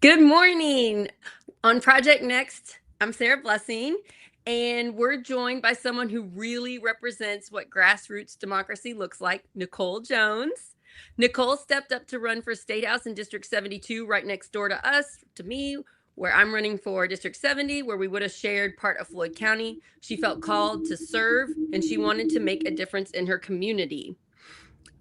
Good morning. On Project Next, I'm Sarah Blessing, and we're joined by someone who really represents what grassroots democracy looks like, Nichole Jones. Nichole stepped up to run for State House in District 72, right next door to us, to me, where I'm running for District 70, where we would have shared part of Floyd County. She felt called to serve, and she wanted to make a difference in her community.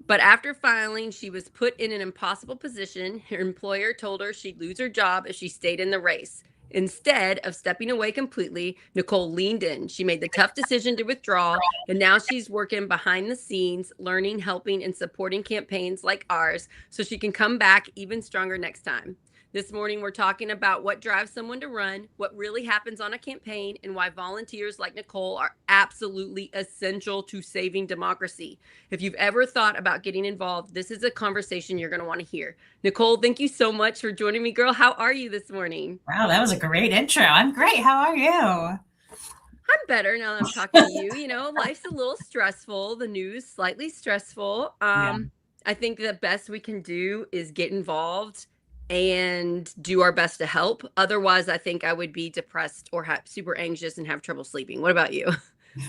But after filing, she was put in an impossible position. Her employer told her she'd lose her job if she stayed in the race. Instead of stepping away completely, Nichole leaned in. She made the tough decision to withdraw, and now she's working behind the scenes, learning, helping, and supporting campaigns like ours so she can come back even stronger next time. This morning, we're talking about what drives someone to run, what really happens on a campaign, and why volunteers like Nichole are absolutely essential to saving democracy. If you've ever thought about getting involved, this is a conversation you're going to want to hear. Nichole, thank you so much for joining me, girl. How are you this morning? Wow, that was a great intro. I'm great. How are you? I'm better now that I'm talking to you. Life's a little stressful, the news slightly stressful. Yeah. I think the best we can do is get involved and do our best to help. Otherwise, I think I would be depressed or super anxious and have trouble sleeping. What about you?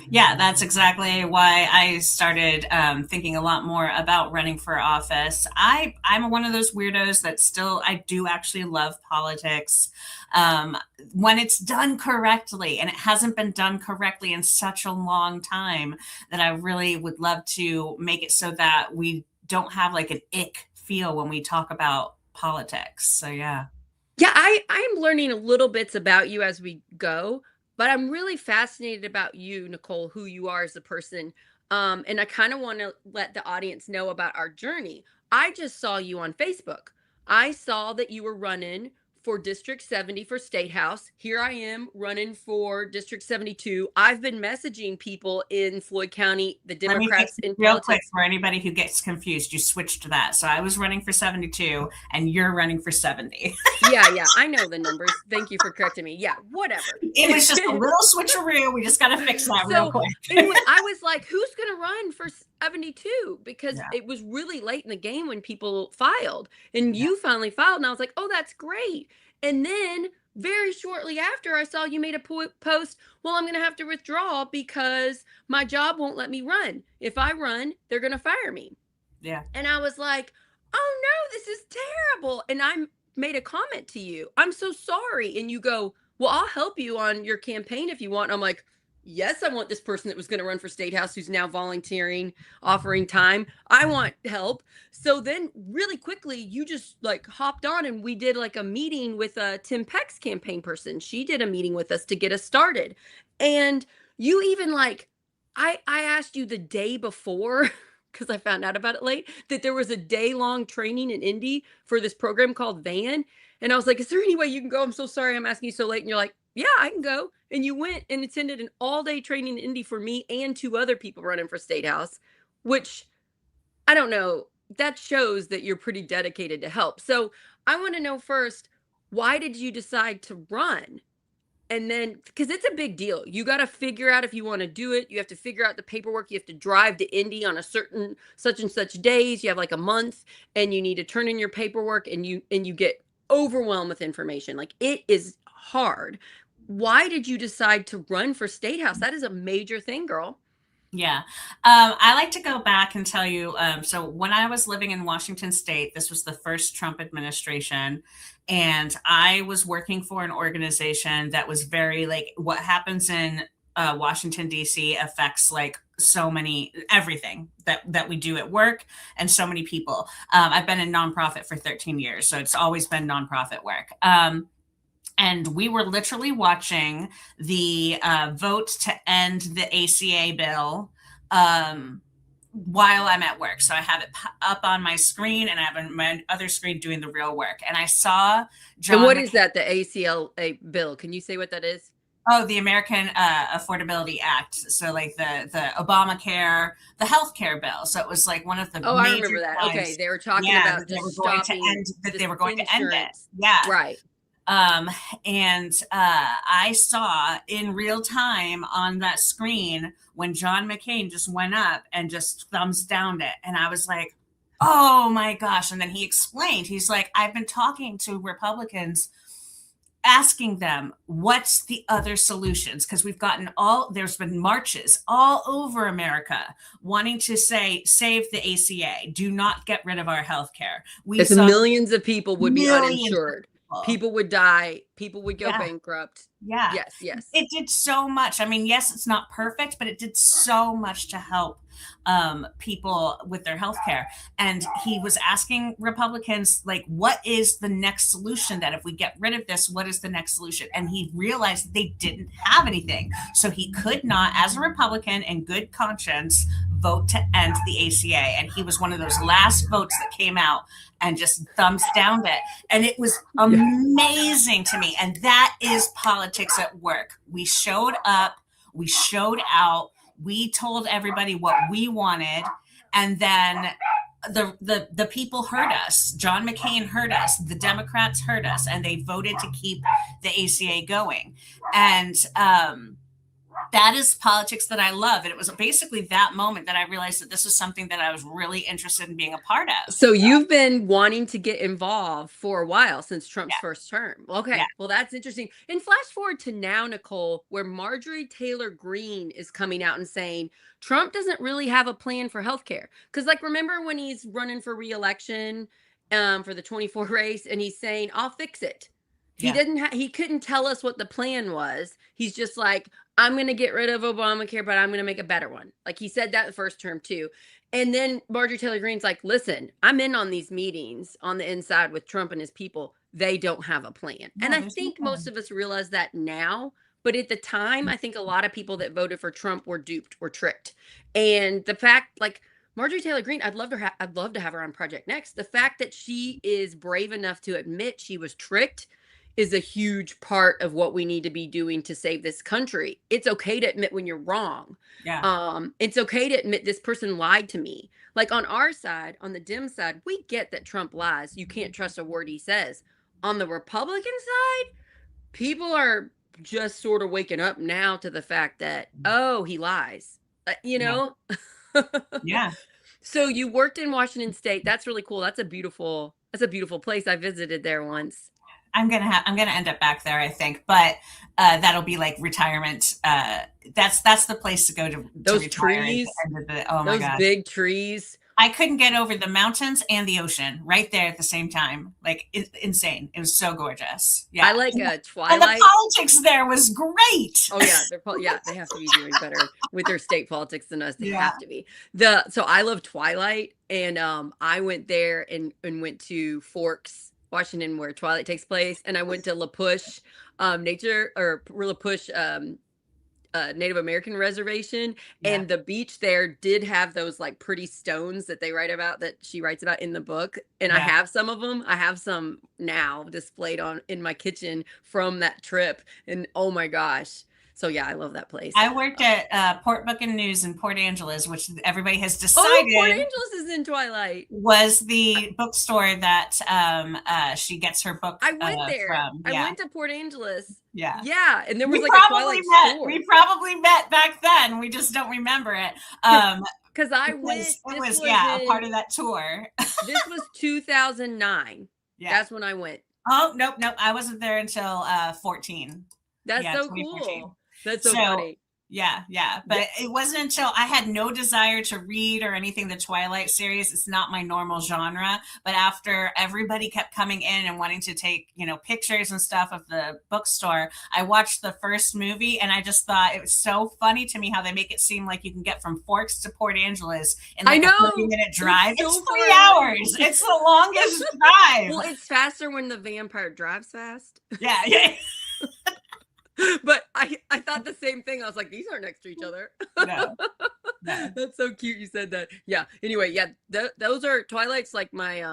Yeah, that's exactly why I started thinking a lot more about running for office. I'm one of those weirdos that still, I do actually love politics um, when it's done correctly. And it hasn't been done correctly in such a long time that I really would love to make it so that we don't have like an ick feel when we talk about politics. So, yeah. Yeah, I'm learning a little bits about you as we go, but I'm really fascinated about you, Nichole, who you are as a person. And I kind of want to let the audience know about our journey. I just saw you on Facebook. I saw that you were running for District 70 for State House. Here I am running for District 72. I've been messaging people in Floyd County, the Let me make Democrats it in real quick politics. for anybody who gets confused. You switched to that. So I was running for 72 and you're running for 70. Yeah, I know the numbers. Thank you for correcting me. Yeah, whatever. It was just a little switcheroo. We just got to fix that real So quick. anyway, I was like, who's going to run for 72? Because Yeah. it was really late in the game when people filed. And Yeah. you finally filed. And I was like, oh, that's great. And then very shortly after, I saw you made a post. Well, I'm going to have to withdraw because my job won't let me run. If I run, they're going to fire me. Yeah. And I was like, oh no, this is terrible. And I made a comment to you. I'm so sorry. And you go, well, I'll help you on your campaign if you want. And I'm like, yes, I want this person that was going to run for State House who's now volunteering, offering time. I want help. So then, really quickly, you just like hopped on and we did like a meeting with Tim Peck's campaign person. She did a meeting with us to get us started. And you even like, I asked you the day before because I found out about it late, that there was a day-long training in Indy for this program called Van. And I was like, is there any way you can go? I'm so sorry I'm asking you so late. And you're like, yeah, I can go. And you went and attended an all-day training in Indy for me and two other people running for State House, which I don't know. That shows that you're pretty dedicated to help. So I want to know first, why did you decide to run? And then, because it's a big deal, you got to figure out if you want to do it. You have to figure out the paperwork. You have to drive to Indy on a certain such and such days. You have like a month, and you need to turn in your paperwork, and you get overwhelmed with information. Like it is hard. Why did you decide to run for State House? That is a major thing, girl. Yeah. I like to go back and tell you. So, when I was living in Washington State, this was the first Trump administration. And I was working for an organization that was very like what happens in Washington, D.C. affects like so many, everything that we do at work and so many people. I've been in nonprofit for 13 years. So, it's always been nonprofit work. And we were literally watching the vote to end the ACA bill while I'm at work. So I have it up on my screen and I have my other screen doing the real work. And I saw And John what McCain. is that? The ACLA bill? Can you say what that is? Oh, the American Affordability Act. So like the Obamacare, the healthcare bill. So it was like one of the Oh, I major remember that. Okay, ones. they were talking Yeah, about that they were just going to stopping end, that this they were going to end it. insurance. Yeah. Right. And I saw in real time on that screen when John McCain just went up and just thumbs downed it. And I was like, Oh my gosh. And then he explained, he's like, I've been talking to Republicans, asking them what's the other solutions, because we've gotten all, there's been marches all over America wanting to say save the ACA, do not get rid of our health care. We Because saw millions of people would be millions of uninsured. people. People would die. People would go Yeah. bankrupt. Yeah. Yes, yes. It did so much. I mean, yes, it's not perfect, but it did so much to help people with their health care. And he was asking Republicans, like, what is the next solution? That if we get rid of this, what is the next solution? And he realized they didn't have anything. So he could not, as a Republican in good conscience, vote to end the ACA. And he was one of those last votes that came out and just thumbs down it. And it was Yeah. amazing to me. And that is politics at work. We showed up, we showed out, we told everybody what we wanted, and then the people heard us. John McCain heard us, the Democrats heard us, and they voted to keep the ACA going. And that is politics that I love. And it was basically that moment that I realized that this is something that I was really interested in being a part of. So you've been wanting to get involved for a while, since Trump's Yeah. first term. Yeah. Okay, well, that's interesting. And flash forward to now, Nichole, where Marjorie Taylor Greene is coming out and saying Trump doesn't really have a plan for healthcare. Because, like, remember when he's running for reelection for the 24 race, and he's saying, "I'll fix it." He Yeah. didn't. He couldn't tell us what the plan was. He's just like, "I'm going to get rid of Obamacare, but I'm going to make a better one." Like, he said that the first term too. And then Marjorie Taylor Greene's like, "Listen, I'm in on these meetings on the inside with Trump and his people. They don't have a plan." No, And I there's no think most plan. of us realize that now. But at the time, I think a lot of people that voted for Trump were duped, were tricked. And the fact, like, Marjorie Taylor Greene, I'd love to have her on Project Next. The fact that she is brave enough to admit she was tricked is a huge part of what we need to be doing to save this country. It's okay to admit when you're wrong. Yeah. It's okay to admit this person lied to me. Like, on our side, on the Dem side, we get that Trump lies. You can't trust a word he says. On the Republican side, people are just sort of waking up now to the fact that, oh, he lies. You Yeah. know? Yeah. So you worked in Washington State. That's really cool. That's a beautiful place. I visited there once. I'm gonna end up back there, I think, but that'll be like retirement. That's the place to go to Those retire at trees, the end of the. Oh my those gosh, big trees. I couldn't get over the mountains and the ocean right there at the same time. Like, insane. It was so gorgeous. I Yeah, like and the Twilight. politics there was great. Oh yeah, they have to be doing better with their state politics than us. They Yeah. have to be. So I love Twilight, and I went there and went to Forks, Washington, where Twilight takes place, and I went to La Push Nature, or La Push Native American reservation, Yeah. and the beach there did have those like pretty stones that she writes about in the book, and I Yeah. have some of them. I have some now displayed on in my kitchen from that trip, and oh my gosh. So yeah, I love that place. I worked at Port Book and News in Port Angeles, which everybody has Oh, Port decided Angeles is in Twilight. was the bookstore that she gets her book I went there. from. I Yeah. went to Port Angeles. Yeah. Yeah, and there was We like a probably Twilight met. store. We probably met back then. We just don't remember it. Because I went. It This was was a part of that tour. This was 2009. Yeah. That's when I went. Oh, nope. I wasn't there until 14. That's Yeah, so 2014. cool. That's so So, funny. Yeah. But it wasn't until I had no desire to read or anything the Twilight series. It's not my normal genre. But after everybody kept coming in and wanting to take, pictures and stuff of the bookstore, I watched the first movie, and I just thought it was so funny to me how they make it seem like you can get from Forks to Port Angeles in like I know. a 30-minute drive. so It's far 3 away. hours. It's the longest drive. Well, it's faster when the vampire drives fast. Yeah. But I thought the same thing. I was like, these aren't next to each other. No. That's so cute you said that. Yeah. Anyway, yeah, those are Twilight's like my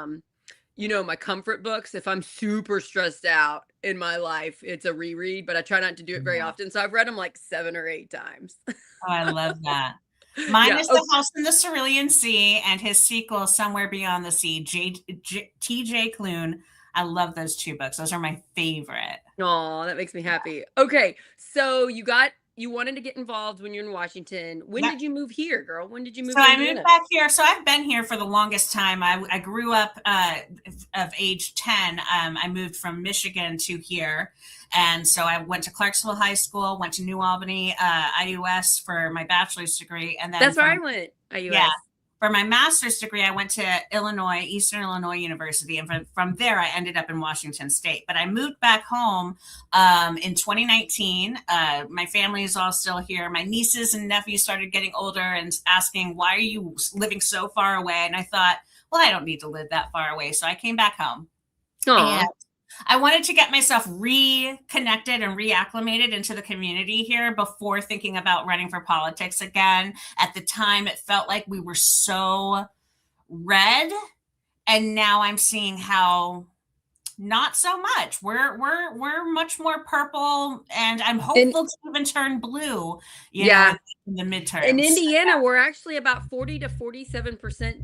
my comfort books. If I'm super stressed out in my life, it's a reread, but I try not to do it very Yeah. often. So I've read them like 7 or 8 times. Oh, I love that. Mine Yeah. is The House in the Cerulean Sea, and his sequel, Somewhere Beyond the Sea, T.J. Klune. I love those 2 books. Those are my favorite. Oh, that makes me happy. Okay, so you got you wanted to get involved when you're in Washington. When Yep. did you move here, girl? When did you move So to I moved Indiana? back here. So I've been here for the longest time. I grew up of age 10. I moved from Michigan to here. And so I went to Clarksville High School, went to New Albany, IUS for my bachelor's degree. And then That's where for I my, went. yeah, IUS. for my master's degree, I went to Illinois, Eastern Illinois University, and from there, I ended up in Washington State. But I moved back home in 2019. My family is all still here. My nieces and nephews started getting older and asking, "Why are you living so far away?" And I thought, well, I don't need to live that far away, so I came back home. And Aw. I wanted to get myself reconnected and reacclimated into the community here before thinking about running for politics again. At the time, it felt like we were so red, and now I'm seeing how not so much. We're much more purple, and I'm And hopeful to even turn blue, yeah, in the in midterms. Indiana, we're actually about 40 to 47%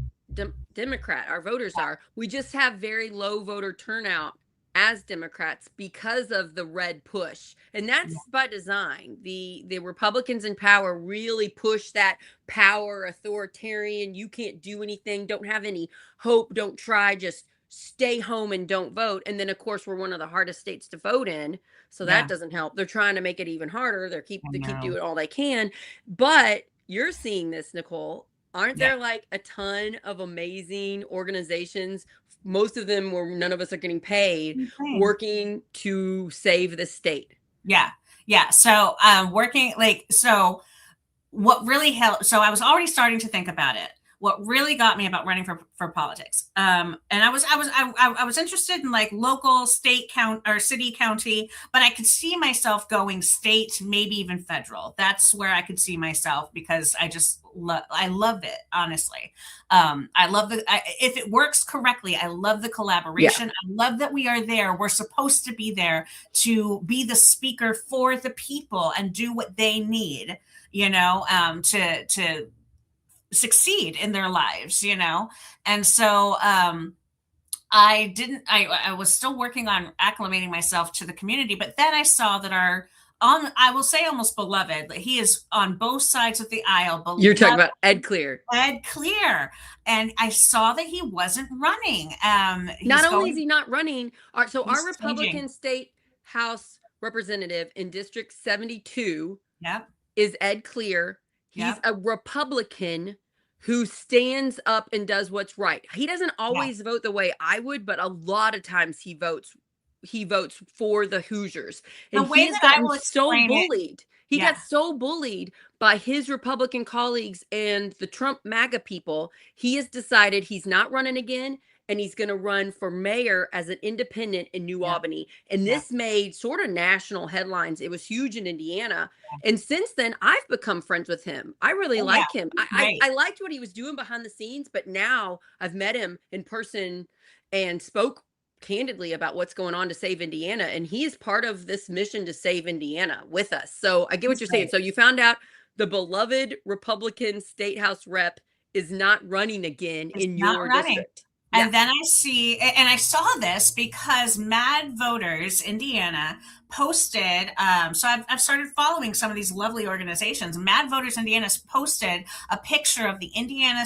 Democrat. Our voters are. We just have very low voter turnout as Democrats because of the red push. And Yeah, that's by design. The Republicans in power really push that power, authoritarian, you can't do anything, don't have any hope, don't try, just stay home and don't vote. And then of course we're one of the hardest states to vote in. So that yeah, doesn't help. They're trying to make it even harder. I They keep know. doing all they can. But you're seeing this, Nichole. Aren't Yeah, there like a ton of amazing organizations, most of them where none of us are getting paid, insane. working to save the state? Yeah, yeah. So working like so what really helped, so I was already starting to think about it. What really got me about running for politics, and I was interested in like local, state, count or city, county, but I could see myself going state, maybe even federal. That's where I could see myself because I love it, honestly. I love if it works correctly. I love the Yeah. collaboration. I love that we are there. We're supposed to be there to be the speaker for the people and do what they need, to succeed in their lives, and so I was still working on acclimating myself to the community, but then I saw that I will say almost beloved, like he is on both sides of the aisle, You're talking beloved about Ed Clear. Ed Clear, and I saw that he wasn't running. Not He's only is going, he not running, so our he's changing. Republican state House representative in District 72 Yep, is Ed Clear. He's yep, a Republican who stands up and does what's right. He doesn't yeah. always vote the way I would, but a lot of times he votes for the Hoosiers. The And way he has that I gotten will so explain it, bullied. He yeah, got so bullied by his Republican colleagues and the Trump MAGA people. He has decided he's not running again and he's going to run for mayor as an independent in New yeah, Albany. And yeah, this made sort of national headlines. It was huge in Indiana. And since then, I've become friends with him. I really oh yeah, like him. he's great. I liked what he was doing behind the scenes, but now I've met him in person and spoke candidly about what's going on to save Indiana. And he is part of this mission to save Indiana with us. So I get what He's you're saying. great. So you found out the beloved Republican state house rep is not running again Is in not your running. district. Yeah. And then I see, and I saw this because Mad Voters Indiana posted. So I've started following some of these lovely organizations. Mad Voters Indiana posted a picture of the Indiana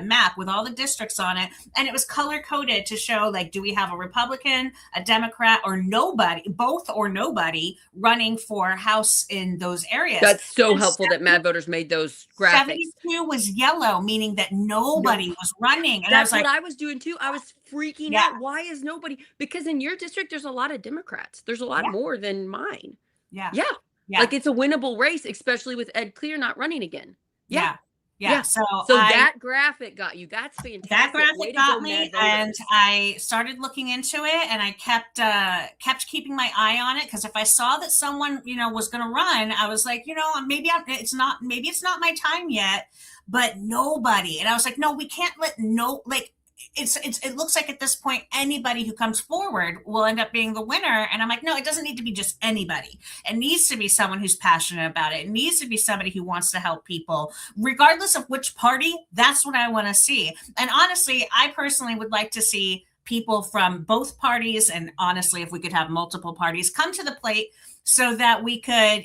map with all the districts on it, and it was color coded to show like, do we have a Republican, a Democrat, or nobody, both or nobody running for House in those areas. That's so And helpful that Mad Voters made those graphics. 72 was yellow, meaning that No, nobody was running. And I was that's what like, I was doing too. I was freaking yeah, out. Why is nobody? Because in your district, there's a lot of Democrats. There's a lot yeah, more than mine. yeah, Yeah. yeah, Like it's a winnable race, especially with Ed Clear not running again. Yeah. yeah, yeah. Yeah. So So that graphic got you. That's that fantastic. Way graphic to go, got Mad me, and Voters. I started looking into it, and I kept keeping my eye on it because if I saw that someone was going to run, I was like, maybe it's not my time yet, but nobody, and I was like, no, we can't let no like. It looks like at this point anybody who comes forward will end up being the winner, and I'm like, no, it doesn't need to be just anybody. It needs to be someone who's passionate about it. It needs to be somebody who wants to help people regardless of which party. That's what I want to see. And honestly, I personally would like to see people from both parties, and honestly, if we could have multiple parties come to the plate so that we could,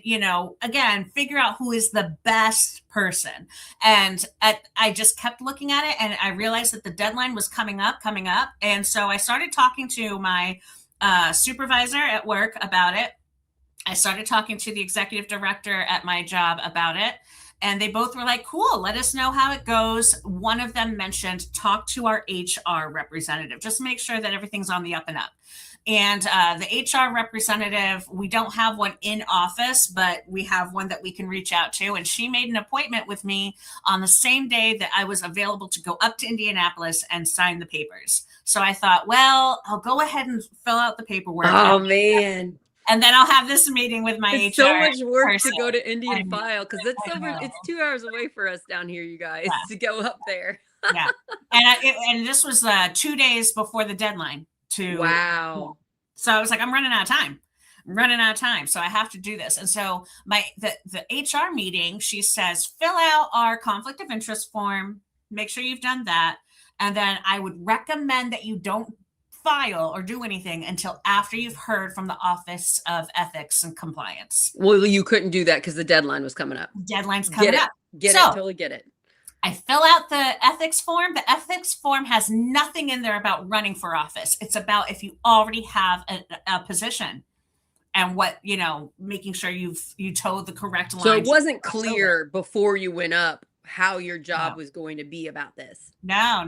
again, figure out who is the best person. And I just kept looking at it, and I realized that the deadline was coming up. And so I started talking to my supervisor at work about it. I started talking to the executive director at my job about it. And they both were like, cool, let us know how it goes. One of them mentioned, talk to our HR representative. Just make sure that everything's on the up and up. And the HR representative, we don't have one in office, but we have one that we can reach out to. And she made an appointment with me on the same day that I was available to go up to Indianapolis and sign the papers. So I thought, well, I'll go ahead and fill out the paperwork. Oh, man. And then I'll have this meeting with my It's HR so much work person. to go to Indy and I file, because it's 2 hours away for us down here, you guys, to go up there. Yeah. And this was 2 days before the deadline Wow. So I was like, I'm running out of time. So I have to do this. And so the HR meeting, she says, fill out our conflict of interest form. Make sure you've done that. And then I would recommend that you don't file or do anything until after you've heard from the Office of Ethics and Compliance. Well, you couldn't do that because the deadline was coming up. Deadline's coming up. Get it. Totally get it. I fill out the ethics form. The ethics form has nothing in there about running for office. It's about if you already have a position and what, making sure you toe the correct line. So it wasn't clear before you went up how your job was going to be about this. No.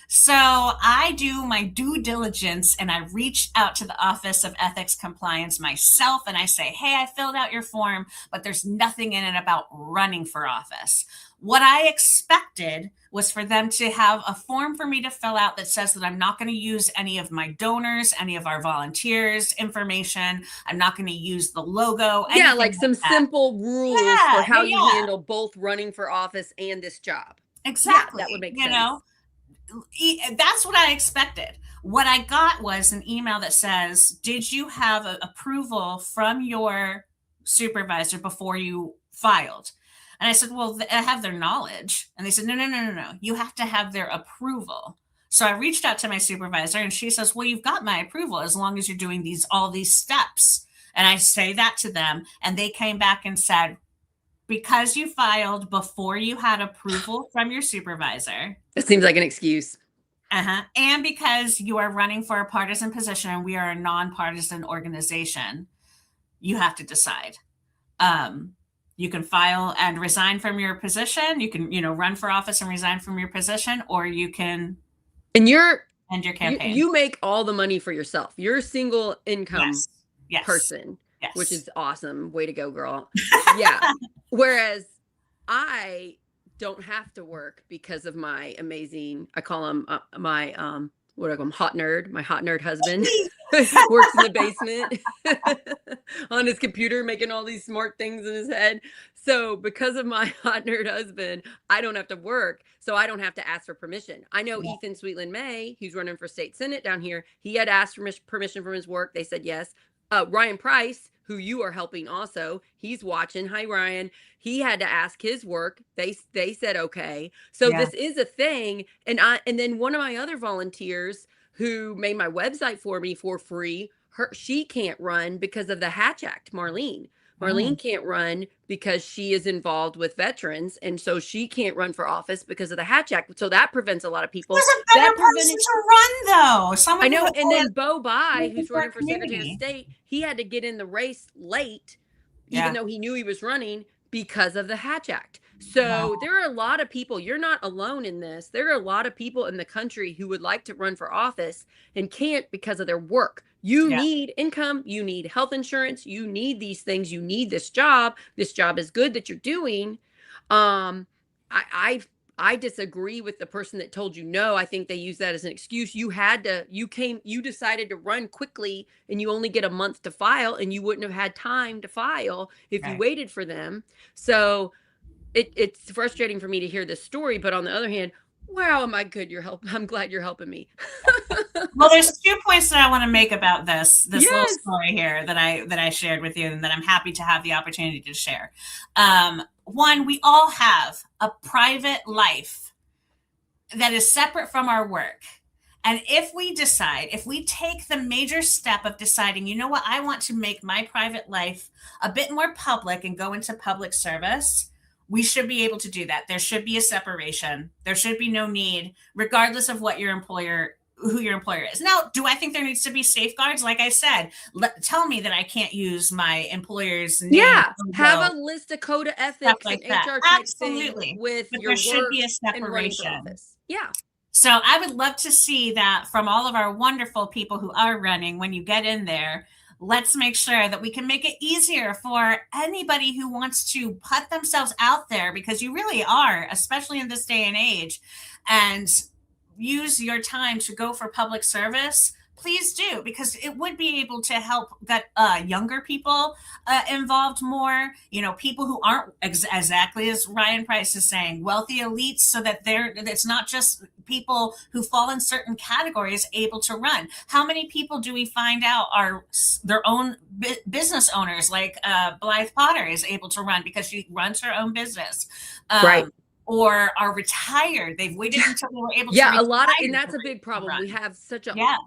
So I do my due diligence and I reach out to the Office of Ethics Compliance myself and I say, hey, I filled out your form, but there's nothing in it about running for office. What I expected was for them to have a form for me to fill out that says that I'm not going to use any of my donors, any of our volunteers' information. I'm not going to use the logo. Yeah, like some simple rules for how you handle both running for office and this job. Exactly. Yeah, that would make sense. That's what I expected. What I got was an email that says, did you have approval from your supervisor before you filed? And I said, well, I have their knowledge. And they said, no. You have to have their approval. So I reached out to my supervisor and she says, well, you've got my approval as long as you're doing all these steps. And I say that to them. And they came back and said, because you filed before you had approval from your supervisor. It seems like an excuse. And because you are running for a partisan position and we are a nonpartisan organization, you have to decide. You can file and resign from your position. You can, run for office and resign from your position, or you can end your campaign. You make all the money for yourself. You're a single income person, which is awesome. Way to go, girl. Yeah. Whereas I don't have to work because of my amazing, I call him my hot nerd. My hot nerd husband works in the basement on his computer, making all these smart things in his head. So because of my hot nerd husband, I don't have to work. So I don't have to ask for permission. I know Ethan Sweetland May, who's running for state senate down here. He had asked for permission from his work. They said yes. Ryan Price, who you are helping also, he's watching. Hi, Ryan. He had to ask his work. They said okay. So this is a thing. And then one of my other volunteers who made my website for me for free, she can't run because of the Hatch Act, Marlene. Marlene can't run because she is involved with veterans, and so she can't run for office because of the Hatch Act. So that prevents a lot of people. There's a better person to run, though. I know. And then Bo Bai, who's running for Secretary of State, he had to get in the race late, even though he knew he was running, because of the Hatch Act. So there are a lot of people. You're not alone in this. There are a lot of people in the country who would like to run for office and can't because of their work. You need income. You need health insurance. You need these things. You need this job. This job is good that you're doing. I disagree with the person that told you no. I think they use that as an excuse. You decided to run quickly and you only get a month to file, and you wouldn't have had time to file if you waited for them. So it's frustrating for me to hear this story, but on the other hand, wow, am I good? I'm glad you're helping me. Well, there's 2 points that I want to make about this little story here that I shared with you, and that I'm happy to have the opportunity to share. One, we all have a private life that is separate from our work. And if we decide, if we take the major step of deciding, you know what, I want to make my private life a bit more public and go into public service, we should be able to do that. There should be a separation. There should be no need, regardless of what your employer, who your employer is. Now, do I think there needs to be safeguards? Like I said, tell me that I can't use my employer's name, Yeah, have logo, a list of code of stuff ethics and like that. HR type thing Absolutely. with But there your should work be a and running for separation. office. Yeah. So I would love to see that from all of our wonderful people who are running. When you get in there, let's make sure that we can make it easier for anybody who wants to put themselves out there, because you really are, especially in this day and age, and use your time to go for public service. Please do, because it would be able to help get younger people involved more. You know, people who aren't exactly as Ryan Price is saying, wealthy elites, so that it's not just people who fall in certain categories able to run. How many people do we find out are their own business owners, like Blythe Potter is able to run because she runs her own business. Right. Or are retired. They've waited until they were able to Yeah, a retire. lot of, and that's a big problem. Run. We have such Yeah.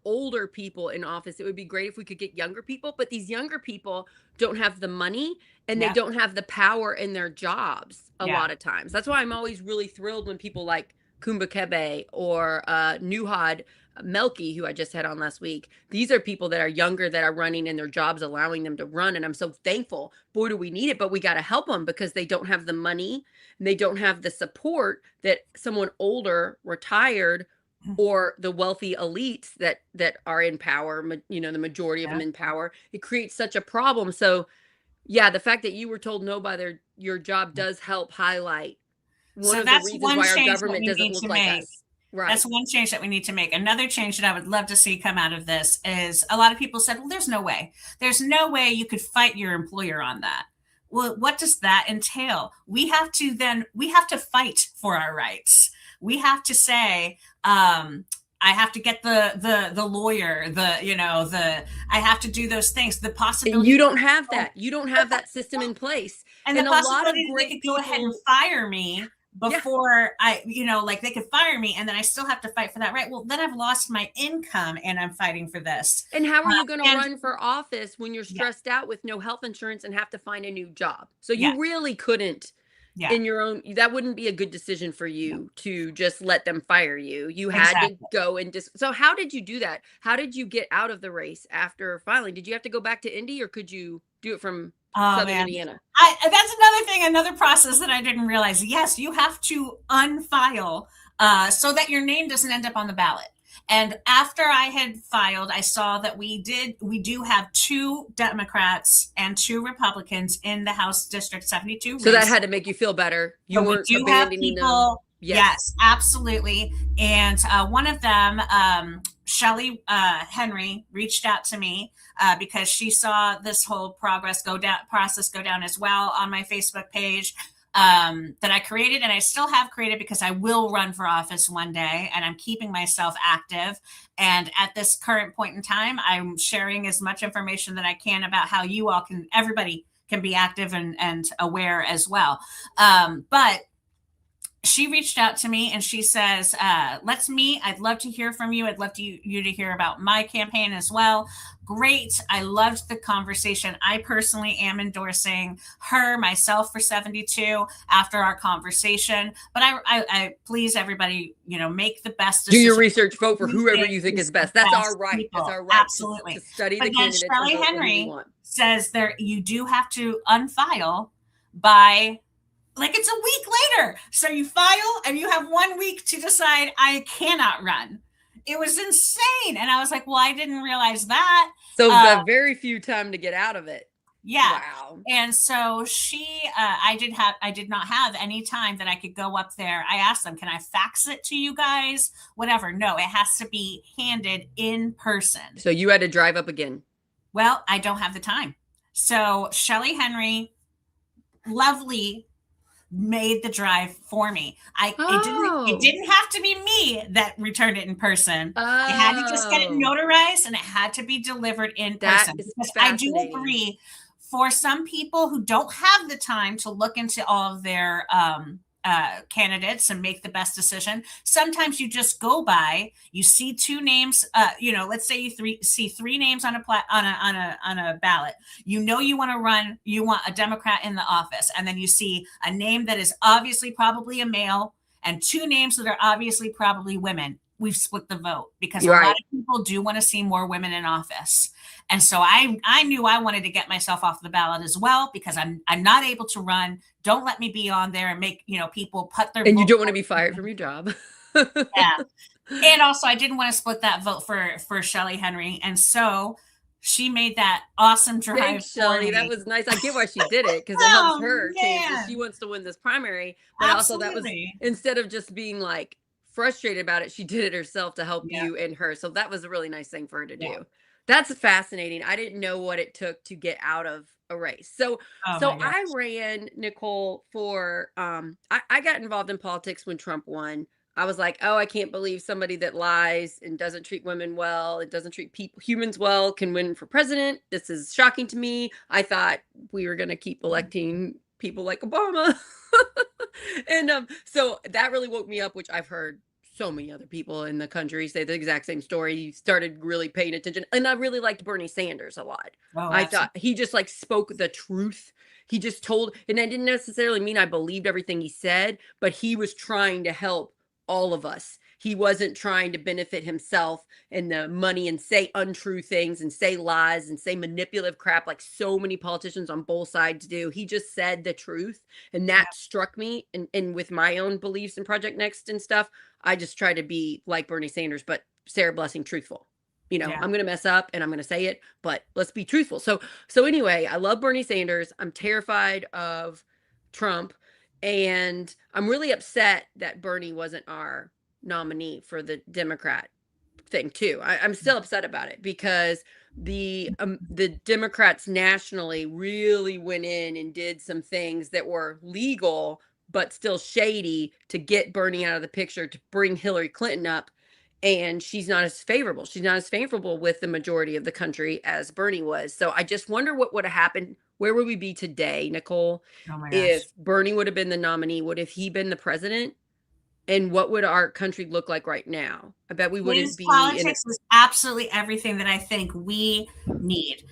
older people in office. It would be great if we could get younger people, but these younger people don't have the money and they Yeah. don't have the power in their jobs a Yeah. lot of times. That's why I'm always really thrilled when people like Kumba Kebe or Nuhad Melky, who I just had on last week. These are people that are younger that are running and their jobs allowing them to run. And I'm so thankful. Boy, do we need it, but we got to help them because they don't have the money and they don't have the support that someone older, retired, or the wealthy elites that are in power, you know, the majority of them in power. It creates such a problem. So yeah, the fact that you were told no by your job does help highlight one So of the that's reasons one why our change that government we doesn't need look to like make. us. Right. That's one change that we need to make. Another change that I would love to see come out of this is, a lot of people said, well, there's no way. There's no way you could fight your employer on that. Well, what does that entail? We have to fight for our rights. We have to say, I have to get the lawyer, I have to do those things. The And possibility you don't have that. You don't have that system in place. and And the a lot of possibility that they great could go ahead and people, fire me yeah. before like they could fire me, and then I still have to fight for that right. Well, then I've lost my income and I'm fighting for this. And how are you going to And run for office when you're yeah, stressed out with no health insurance and have to find a new job? So yeah, you really couldn't yeah, in your own, that wouldn't be a good decision for you to just let them fire you. You had to exactly. go and so how did you do that? How did you get out of the race after filing? Did you have to go back to Indy or could you do it from Oh Southern man, Indiana? that's another thing, another process that I didn't realize. Yes, you have to unfile so that your name doesn't end up on the ballot. And after I had filed, I saw that we do have 2 Democrats and 2 Republicans in the House District 72 So that race. had to make you feel better. You So we weren't do have abandoning them. people. Yes. Yes, absolutely. And one of them, Shelly Henry, reached out to me because she saw this whole process go down as well on my Facebook page that I created, and I still have created, because I will run for office one day, and I'm keeping myself active. And at this current point in time, I'm sharing as much information that I can about how everybody can be active and aware as well. But she reached out to me and she says, let's meet. I'd love to hear from you. I'd love you to hear about my campaign as well. Great. I loved the conversation. I personally am endorsing myself for 72 after our conversation. But I please everybody, make the best Do decision. your research, vote for whoever you think is best. That's our right. People. It's our right Absolutely. to study but the candidates. Shelly and vote Henry want. says you do have to unfile by, like, it's a week later. So you file and you have 1 week to decide, I cannot run. It was insane. And I was like, well, I didn't realize that. So the very few time to get out of it. Yeah. Wow. And so I did not have any time that I could go up there. I asked them, can I fax it to you guys? Whatever. No, it has to be handed in person. So you had to drive up again. Well, I don't have the time. So Shelly Henry, lovely, made the drive for me. It didn't have to be me that returned it in person. I had to just get it notarized and it had to be delivered in person. Because I do agree, for some people who don't have the time to look into all of their candidates and make the best decision. Sometimes you just go by, you see two names, let's say you see three names on a ballot. You know you want to run, you want a Democrat in the office, and then you see a name that is obviously probably a male and two names that are obviously probably women. We've split the vote because a You're lot right. of people do want to see more women in office. And so I knew I wanted to get myself off the ballot as well because I'm not able to run. Don't let me be on there and make, people put their And you vote. don't want to be fired from your job. Yeah. And also I didn't want to split that vote for Shelly Henry. And so she made that awesome drive Thanks, for Shelly. That me. was nice. I get why she did it because it helps Oh her chances. She man. wants to win this primary, but also that was Absolutely. instead of just being like frustrated about it, she did it herself to help Yeah. you and her. So that was a really nice thing for her to Yeah. do. That's fascinating. I didn't know what it took to get out of a race. So Oh so my I gosh. ran, Nichole, for I got involved in politics when Trump won. I was like, oh, I can't believe somebody that lies and doesn't treat women well, it doesn't treat people, humans well, can win for president. This is shocking to me. I thought we were going to keep electing people like Obama. And so that really woke me up, which I've heard so many other people in the country say the exact same story. He started really paying attention. And I really liked Bernie Sanders a lot. Oh, I thought absolutely. he just like spoke the truth. He just told, and I didn't necessarily mean I believed everything he said, but he was trying to help all of us. He wasn't trying to benefit himself and the money and say untrue things and say lies and say manipulative crap like so many politicians on both sides do. He just said the truth. And that struck me. And with my own beliefs and Project Next and stuff, I just try to be like Bernie Sanders, but Sarah Blessing truthful. Yeah. I'm going to mess up and I'm going to say it, but let's be truthful. So anyway, I love Bernie Sanders. I'm terrified of Trump. And I'm really upset that Bernie wasn't our nominee for the Democrat thing too. I'm still upset about it because the Democrats nationally really went in and did some things that were legal but still shady to get Bernie out of the picture to bring Hillary Clinton up. And she's not as favorable. She's not as favorable with the majority of the country as Bernie was. So I just wonder what would have happened. Where would we be today, Nichole, Oh my gosh. if Bernie would have been the nominee? Would have he been the president? And what would our country look like right now? I bet we wouldn't His be in it. politics is absolutely everything that I think we need.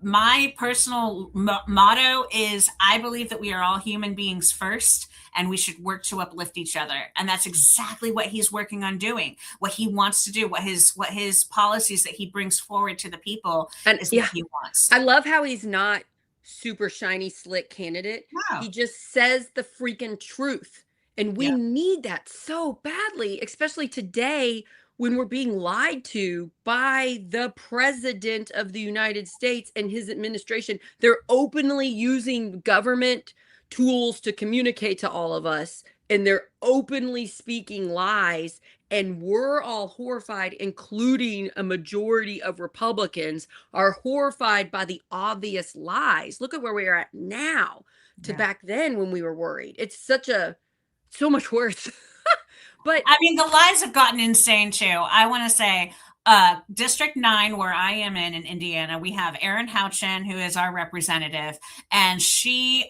My personal motto is I believe that we are all human beings first and we should work to uplift each other. And that's exactly what he's working on doing. What he wants to do, what his policies that he brings forward to the people And is what yeah, he wants. I love how he's not super shiny, slick candidate. No. He just says the freaking truth. And we Yeah. need that so badly, especially today when we're being lied to by the president of the United States and his administration. They're openly using government tools to communicate to all of us, and they're openly speaking lies. And we're all horrified, including a majority of Republicans are horrified by the obvious lies. Look at where we are at now to Yeah. back then when we were worried. It's so much worse. But I mean, the lies have gotten insane too. I want to say, District 9, where I am in Indiana, we have Erin Houchin, who is our representative, and she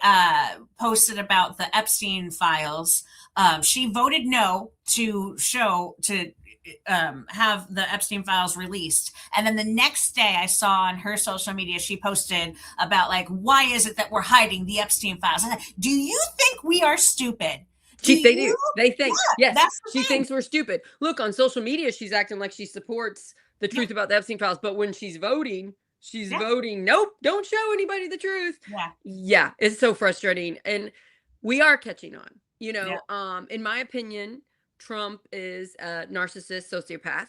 posted about the Epstein files. She voted no to have the Epstein files released. And then the next day I saw on her social media, she posted about like, why is it that we're hiding the Epstein files? And do you think we are stupid? Do they you? do. They think, Yeah, yes, that's the she thing. thinks we're stupid. Look, on social media, she's acting like she supports the Yeah, truth about the Epstein files. But when she's yeah, voting, nope, don't show anybody the truth. yeah, Yeah, it's so frustrating. And we are catching on. yeah. In my opinion, Trump is a narcissist sociopath.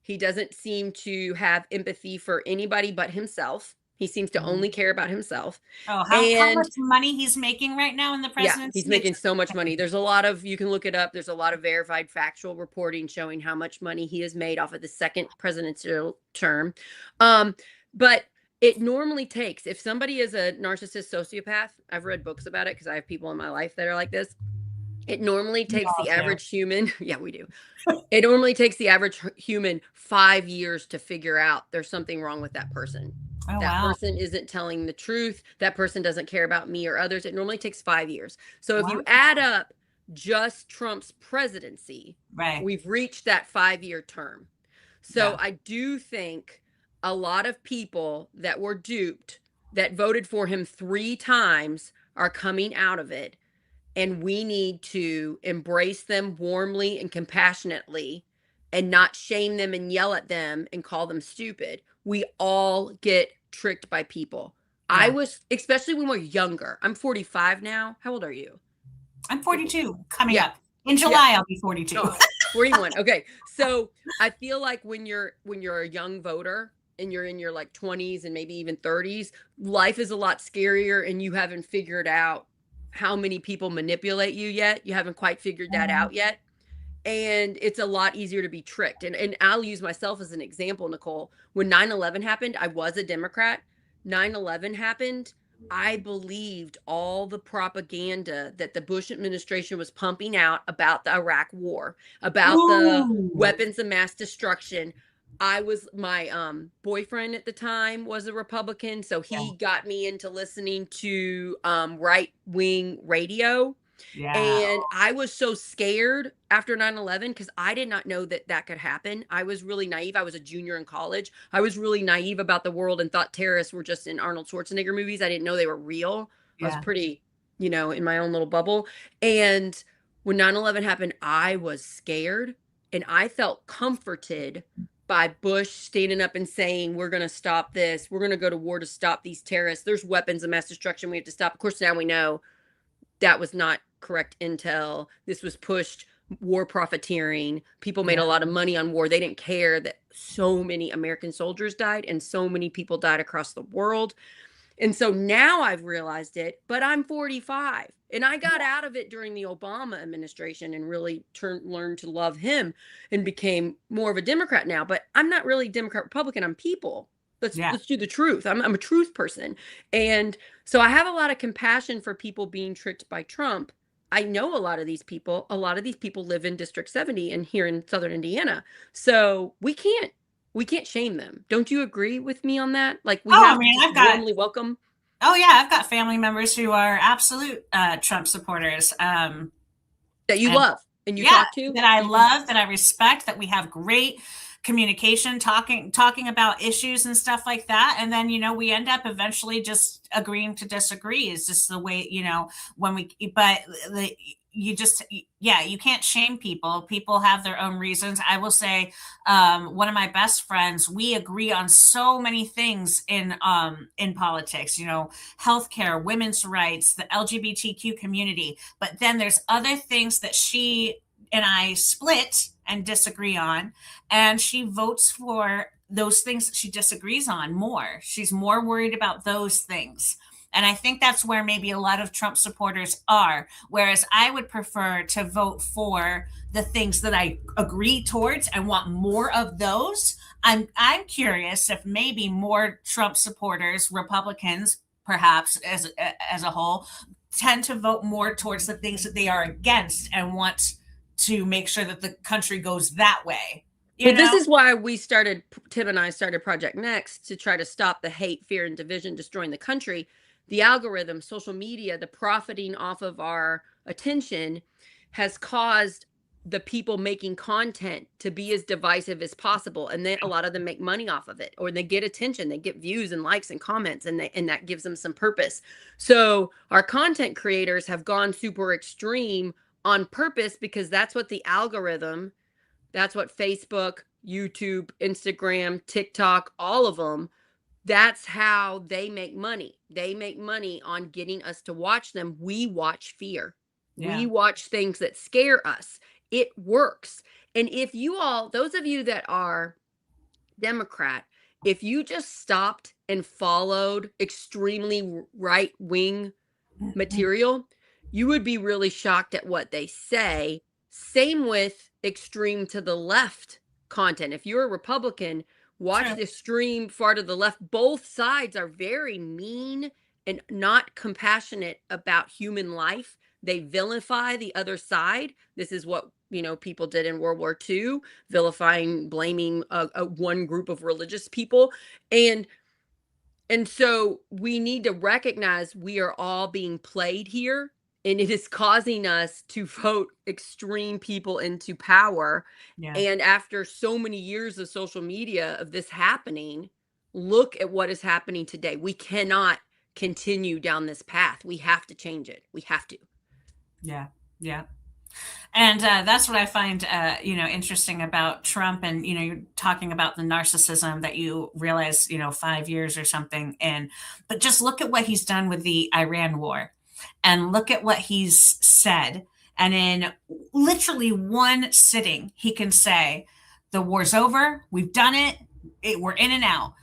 He doesn't seem to have empathy for anybody but himself. He seems to Mhm. only care about himself. Oh, how And much money he's making right now in the yeah, he's presidency? It's making just so much money. insane. There's a lot of, you can look it up. There's a lot of verified factual reporting showing how much money he has made off of the second presidential term. But it normally takes, if somebody is a narcissist sociopath, I've read books about it because I have people in my life that are like this. It normally We takes all the do. average human, yeah, we do. It normally takes the average human 5 years to figure out there's something wrong with that person. Oh, That wow. person isn't telling the truth. That person doesn't care about me or others. It normally takes 5 years. So if you Wow. add up just Trump's presidency, Right. we've reached that 5 year term. So Yeah. I do think a lot of people that were duped, that voted for him 3 times, are coming out of it. And we need to embrace them warmly and compassionately and not shame them and yell at them and call them stupid. We all get tricked by people. I Yeah. was, especially when we're younger. I'm 45 now. How old are you? I'm 42 coming Yeah. up. In Yeah. July, I'll be 42. Oh, 41. Okay. So I feel like when you're a young voter and you're in your like 20s and maybe even 30s, life is a lot scarier and you haven't figured out how many people manipulate you yet. You haven't quite figured that Mhm. out yet. And it's a lot easier to be tricked. And I'll use myself as an example, Nichole. When 9/11 happened, I was a Democrat. 9/11 happened, I believed all the propaganda that the Bush administration was pumping out about the Iraq war, about the Ooh. weapons of mass destruction. I was my boyfriend at the time was a Republican, so Yeah. he got me into listening to right-wing radio, Yeah. and I was so scared after 9/11 because I did not know that that could happen. I was really naive. I was a junior in college. I was really naive about the world and thought terrorists were just in Arnold Schwarzenegger movies. I didn't know they were real. I was Yeah. pretty, in my own little bubble. And when 9/11 happened, I was scared and I felt comforted by Bush standing up and saying, "We're going to stop this. We're going to go to war to stop these terrorists. There's weapons of mass destruction we have to stop." Of course, now we know that was not correct intel. This was pushed war profiteering. People made Yeah. a lot of money on war. They didn't care that so many American soldiers died and so many people died across the world. And so now I've realized it, but I'm 45 and I got out of it during the Obama administration and really learned to love him and became more of a Democrat now. But I'm not really Democrat Republican. I'm people. Let's Yeah. let's do the truth. I'm a truth person. And so I have a lot of compassion for people being tricked by Trump. I know a lot of these people. A lot of these people live in District 70 and here in Southern Indiana. So we can't shame them. Don't you agree with me on that? Like we Oh, I have to mean, just warmly welcome. oh yeah, I've got family members who are absolute Trump supporters. That you And love and you yeah, talk to. that I You love, that I respect, that we have great communication, talking about issues and stuff like that. And then, we end up eventually just agreeing to disagree. Is just the way, when we, but the, you just, yeah, you can't shame people. People have their own reasons. I will say, one of my best friends, we agree on so many things in politics, healthcare, women's rights, the LGBTQ community. But then there's other things that she and I split and disagree on, and she votes for those things that she disagrees on more. She's more worried about those things. And I think that's where maybe a lot of Trump supporters are. Whereas I would prefer to vote for the things that I agree towards and want more of those. I'm curious if maybe more Trump supporters, Republicans, perhaps as a whole, tend to vote more towards the things that they are against and want to make sure that the country goes that way. You Well, this know? is why Tim and I started Project Next to try to stop the hate, fear, and division destroying the country. The algorithm, social media, the profiting off of our attention has caused the people making content to be as divisive as possible. And then a lot of them make money off of it, or they get attention, they get views and likes and comments, and that gives them some purpose. So our content creators have gone super extreme on purpose because that's what Facebook, YouTube, Instagram, TikTok, all of them, that's how they make money. They make money on getting us to watch them. We watch fear. Yeah. We watch things that scare us. It works. And if you all, those of you that are Democrat, if you just stopped and followed extremely right wing material, you would be really shocked at what they say. Same with extreme to the left content. If you're a Republican, watch True. the extreme far to the left. Both sides are very mean and not compassionate about human life. They vilify the other side. This is what people did in World War II, vilifying, blaming one group of religious people. And And so we need to recognize we are all being played here, and it is causing us to vote extreme people into power. Yeah. And after so many years of social media of this happening, look at what is happening today. We cannot continue down this path. We have to change it. We have to. Yeah. Yeah. And that's what I find, interesting about Trump. And you're talking about the narcissism that you realize, 5 years or something. But just look at what he's done with the Iran war, and look at what he's said. And in literally one sitting, he can say, "The war's over. We've done it. We're in and out."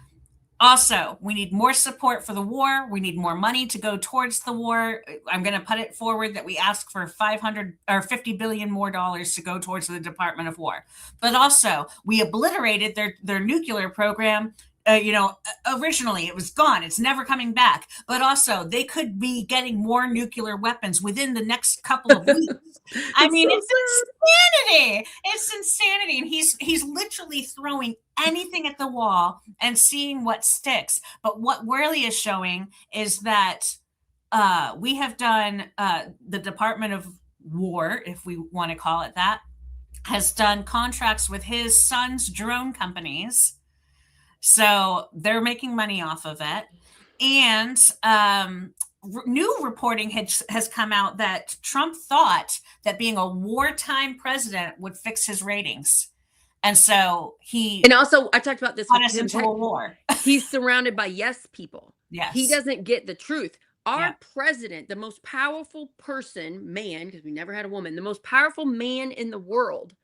Also, we need more support for the war. We need more money to go towards the war. I'm going to put it forward that we ask for 500 or 50 billion more dollars to go towards the Department of War. But also, we obliterated their nuclear program. Originally it was gone. It's never coming back. But also, they could be getting more nuclear weapons within the next couple of weeks. I It's mean, so it's sad. insanity. It's insanity. And he's literally throwing anything at the wall and seeing what sticks. But what really is showing is that we have done, the Department of War, if we want to call it that, has done contracts with his son's drone companies. So they're making money off of it. And new reporting has come out that Trump thought that being a wartime president would fix his ratings. And so he And also, I talked about this got with us Tim into Peck. a war. He's surrounded by yes people. He Yes. doesn't get the truth. Our Yeah. president, the most powerful person, man, because we never had a woman, the most powerful man in the world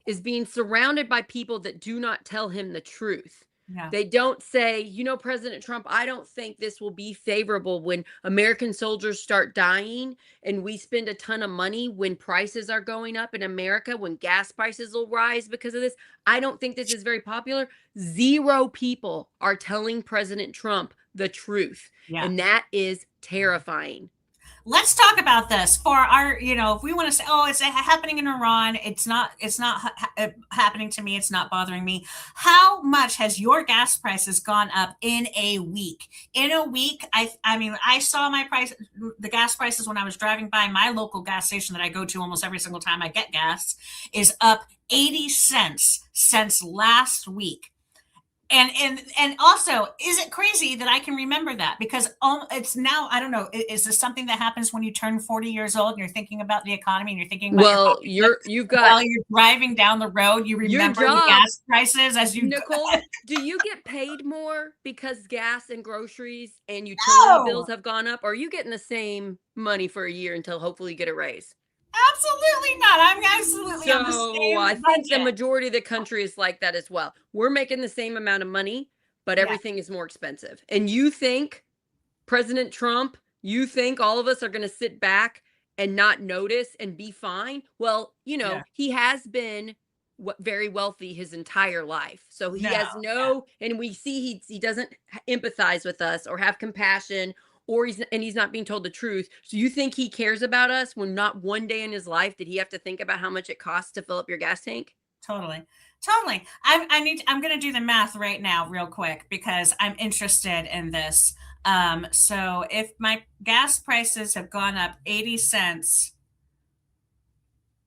is being surrounded by people that do not tell him the truth. Yeah. They don't say, President Trump, I don't think this will be favorable when American soldiers start dying and we spend a ton of money when prices are going up in America, when gas prices will rise because of this. I don't think this is very popular. Zero people are telling President Trump the truth. Yeah. And that is terrifying. Let's talk about this for our, if we want to say, oh, it's happening in Iran, it's not happening to me, it's not bothering me. How much has your gas prices gone up in a week? In a week, I mean, I saw the gas prices when I was driving by my local gas station that I go to almost every single time I get gas, is up 80 cents since last week. And also, is it crazy that I can remember that? Because it's now, I don't know, is this something that happens when you turn 40 years old and you're thinking about the economy and you're thinking about your Well, pocketbook you've got while you're driving down the road? You your remember the job. gas prices as you go. Nichole, do you get paid more because gas and groceries and utility bills No, have gone up? Or are you getting the same money for a year until hopefully you get a raise? absolutely not. I'm absolutely on the So I same think the budget. majority of the country is like that as well. We're making the same amount of money, but Yeah, everything is more expensive. And you think President Trump, you think all of us are going to sit back and not notice and be fine? Well, yeah, he has been very wealthy his entire life. So he no, has yeah, no, and we see he doesn't empathize with us or have compassion, or he's not being told the truth. So you think he cares about us when not one day in his life did he have to think about how much it costs to fill up your gas tank? totally. Totally. I'm going to do the math right now, real quick, because I'm interested in this. So if my gas prices have gone up 80 cents,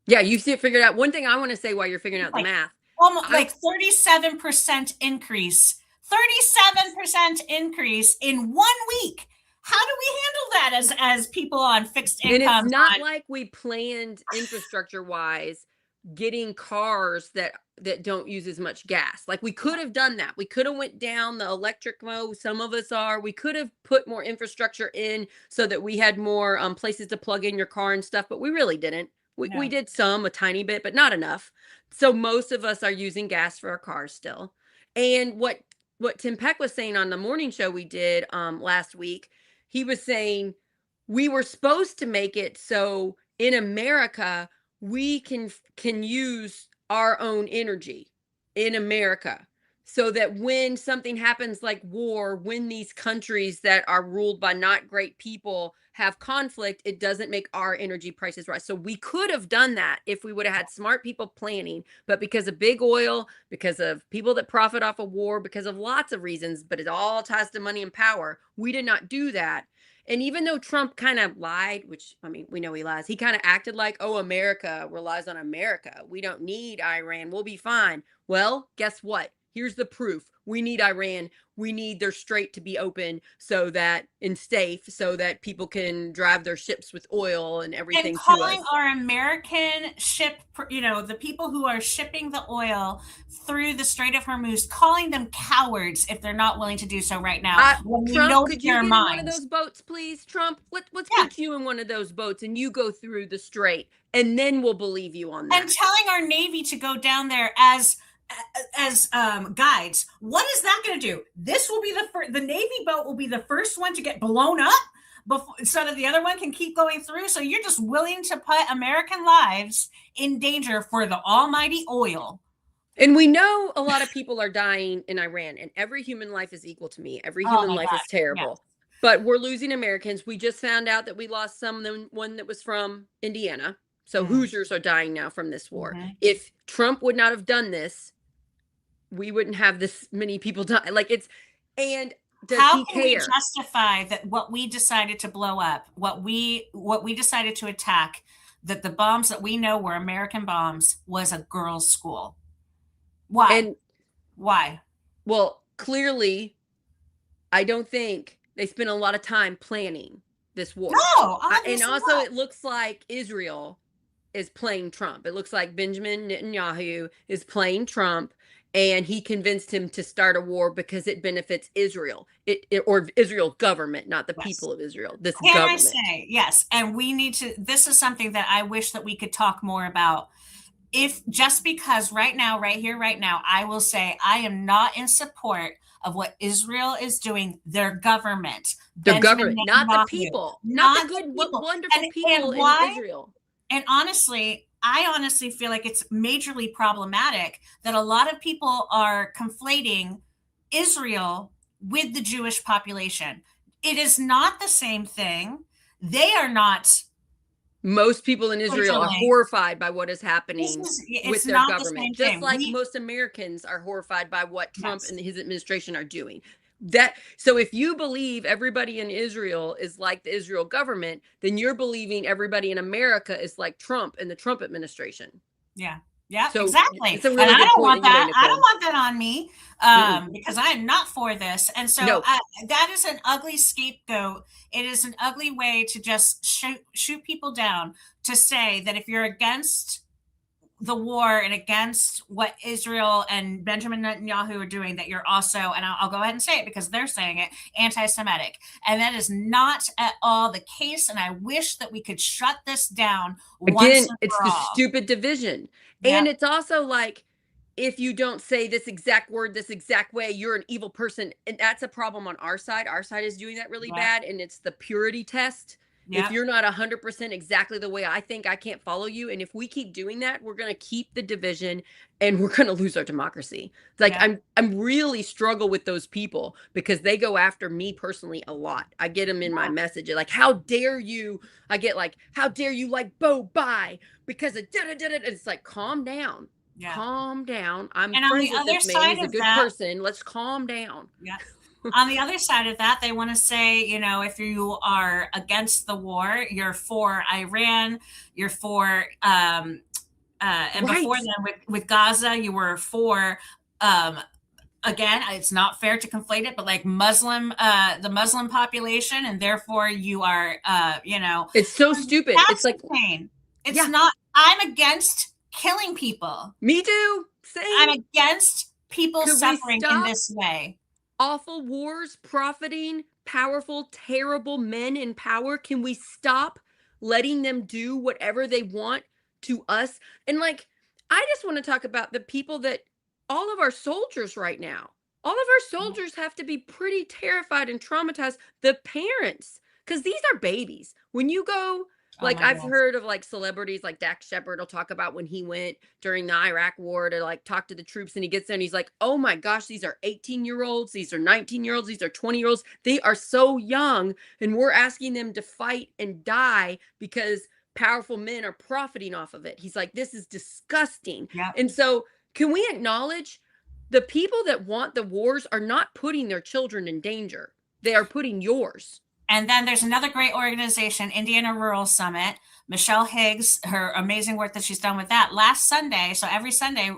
Yeah, you see it figured out. One thing I want to say while you're figuring out the like math, almost I like 37% increase, 37% increase in 1 week. How do we handle that as people on fixed and it's incomes not on? like we planned infrastructure wise getting cars that don't use as much gas. Like we could have done that. We could have went down the electric mode. Some of us are. We could have put more infrastructure in so that we had more places to plug in your car and stuff, but we really didn't. We No. did some, a tiny bit, but not enough. So most of us are using gas for our cars still. And what Tim Peck was saying on the morning show we did last week, he was saying we were supposed to make it so in America we can use our own energy in America. so that when something happens like war, when these countries that are ruled by not great people have conflict, it doesn't make our energy prices rise. So we could have done that if we would have had smart people planning, but because of big oil, because of people that profit off of war, because of lots of reasons, but it all ties to money and power, we did not do that. And even though Trump kind of lied, which I mean, we know he lies, he kind of acted like, oh, America relies on America. We don't need Iran. We'll be fine. Well, guess what? Here's the proof. We need Iran. We need their strait to be open so that and safe so that people can drive their ships with oil and And everything to calling us. our American the people who are shipping the oil through the Strait of Hormuz, calling them cowards if they're not willing to do so right now, when we Trump, know could you their get in one of minds. those boats, please? Trump, let's Yeah. put you in one of those boats and you go through the strait, and then we'll believe you on And that. telling our Navy to go down there as guides. What is that going to do? This will be the Navy boat will be the first one to get blown up before, so that the other one can keep going through. So you're just willing to put American lives in danger for the almighty oil. And we know a lot of people are dying in Iran, and every human life is equal to me. Every Oh human my life is gosh. Yeah. terrible. But we're losing Americans. We just found out that we lost someone that was from Indiana. So Mm. Hoosiers are dying now from this war. Mhm. If Trump would not have done this, we wouldn't have this many people die. Like it's, and does How he can we care? justify that what we decided to blow up, what we decided to attack, that the bombs that we know were American bombs was a girls' school? Why? And Why? well, clearly, I don't think they spent a lot of time planning this war. No, And obviously also, not. it looks like Israel is playing Trump. It looks like Benjamin Netanyahu is playing Trump, and he convinced him to start a war because it benefits Israel, or Israel government, not the Yes. people of Israel. This Can I government. say, yes, and we need to, this is something that I wish that we could talk more about. If just because right now, right here, right now, I will say I am not in support of what Israel is doing, their government, The Benjamin government, not the Netanyahu, people, not the not the good, people. wonderful people And in why? Israel. And honestly, I honestly feel like it's majorly problematic that a lot of people are conflating Israel with the Jewish population. It is not the same thing. They are not Most people in Israel are originally. horrified by what is happening It's with their not the government, same just thing. like most Americans are horrified by what Trump Yes. and his administration are doing. That so if you believe everybody in Israel is like the Israel government, then you're believing everybody in America is like Trump and the Trump administration. Yeah. Yeah, So exactly. it's a And really I good don't point want that you made, that. I don't Nicole. want that on me, Mm-mm. because I am not for this. And so No, that is an ugly scapegoat. It is an ugly way to just shoot people down, to say that if you're against the war and against what Israel and Benjamin Netanyahu are doing, that you're also, and I'll go ahead and say it because they're saying it, anti-Semitic. And that is not at all the case. And I wish that we could shut this down once again, and it's for the all. stupid division. And Yep. it's also like, if you don't say this exact word this exact way, you're an evil person. And that's a problem on our side. Our side is doing that really Yep. bad. And it's the purity test. If Yep. you're not 100% exactly the way I think, I can't follow you. And if we keep doing that, we're going to keep the division and we're going to lose our democracy. It's like Yep. I'm really struggle with those people because they go after me personally a lot. I get them in my Yeah. message like, how dare you? I get like, how dare you like Bo Bye because of da da da da. It's like, calm down, Yeah. calm down. I'm And on friends the with other this man. side He's a of good that, person. Let's calm down. yeah. On the other side of that, they want to say, if you are against the war, you're for Iran, you're for, and before Right. then with Gaza, you were for, um, again, it's not fair to conflate it, but like the Muslim population, and therefore you are, It's so stupid. It's that's like, insane. It's yeah, not. I'm against killing people. me too. I'm Same. against people Could we suffering in stop this way. awful wars, profiting, powerful, terrible men in power? Can we stop letting them do whatever they want to us? And like, I just want to talk about the people that all of our soldiers right now, all of our soldiers have to be pretty terrified and traumatized. The parents, because these are babies. When you go Oh Like my I've gosh. heard of like celebrities like Dak Shepard will talk about when he went during the Iraq war to like talk to the troops and he gets there and he's like, "Oh my gosh, these are 18-year-olds, these are 19-year-olds, these are 20-year-olds. They are so young and we're asking them to fight and die because powerful men are profiting off of it." He's like, "This is disgusting." Yep. And so, can we acknowledge the people that want the wars are not putting their children in danger. They are putting yours. And then there's another great organization, Indiana Rural Summit. Michelle Higgs, her amazing work that she's done with that last Sunday. So every Sunday,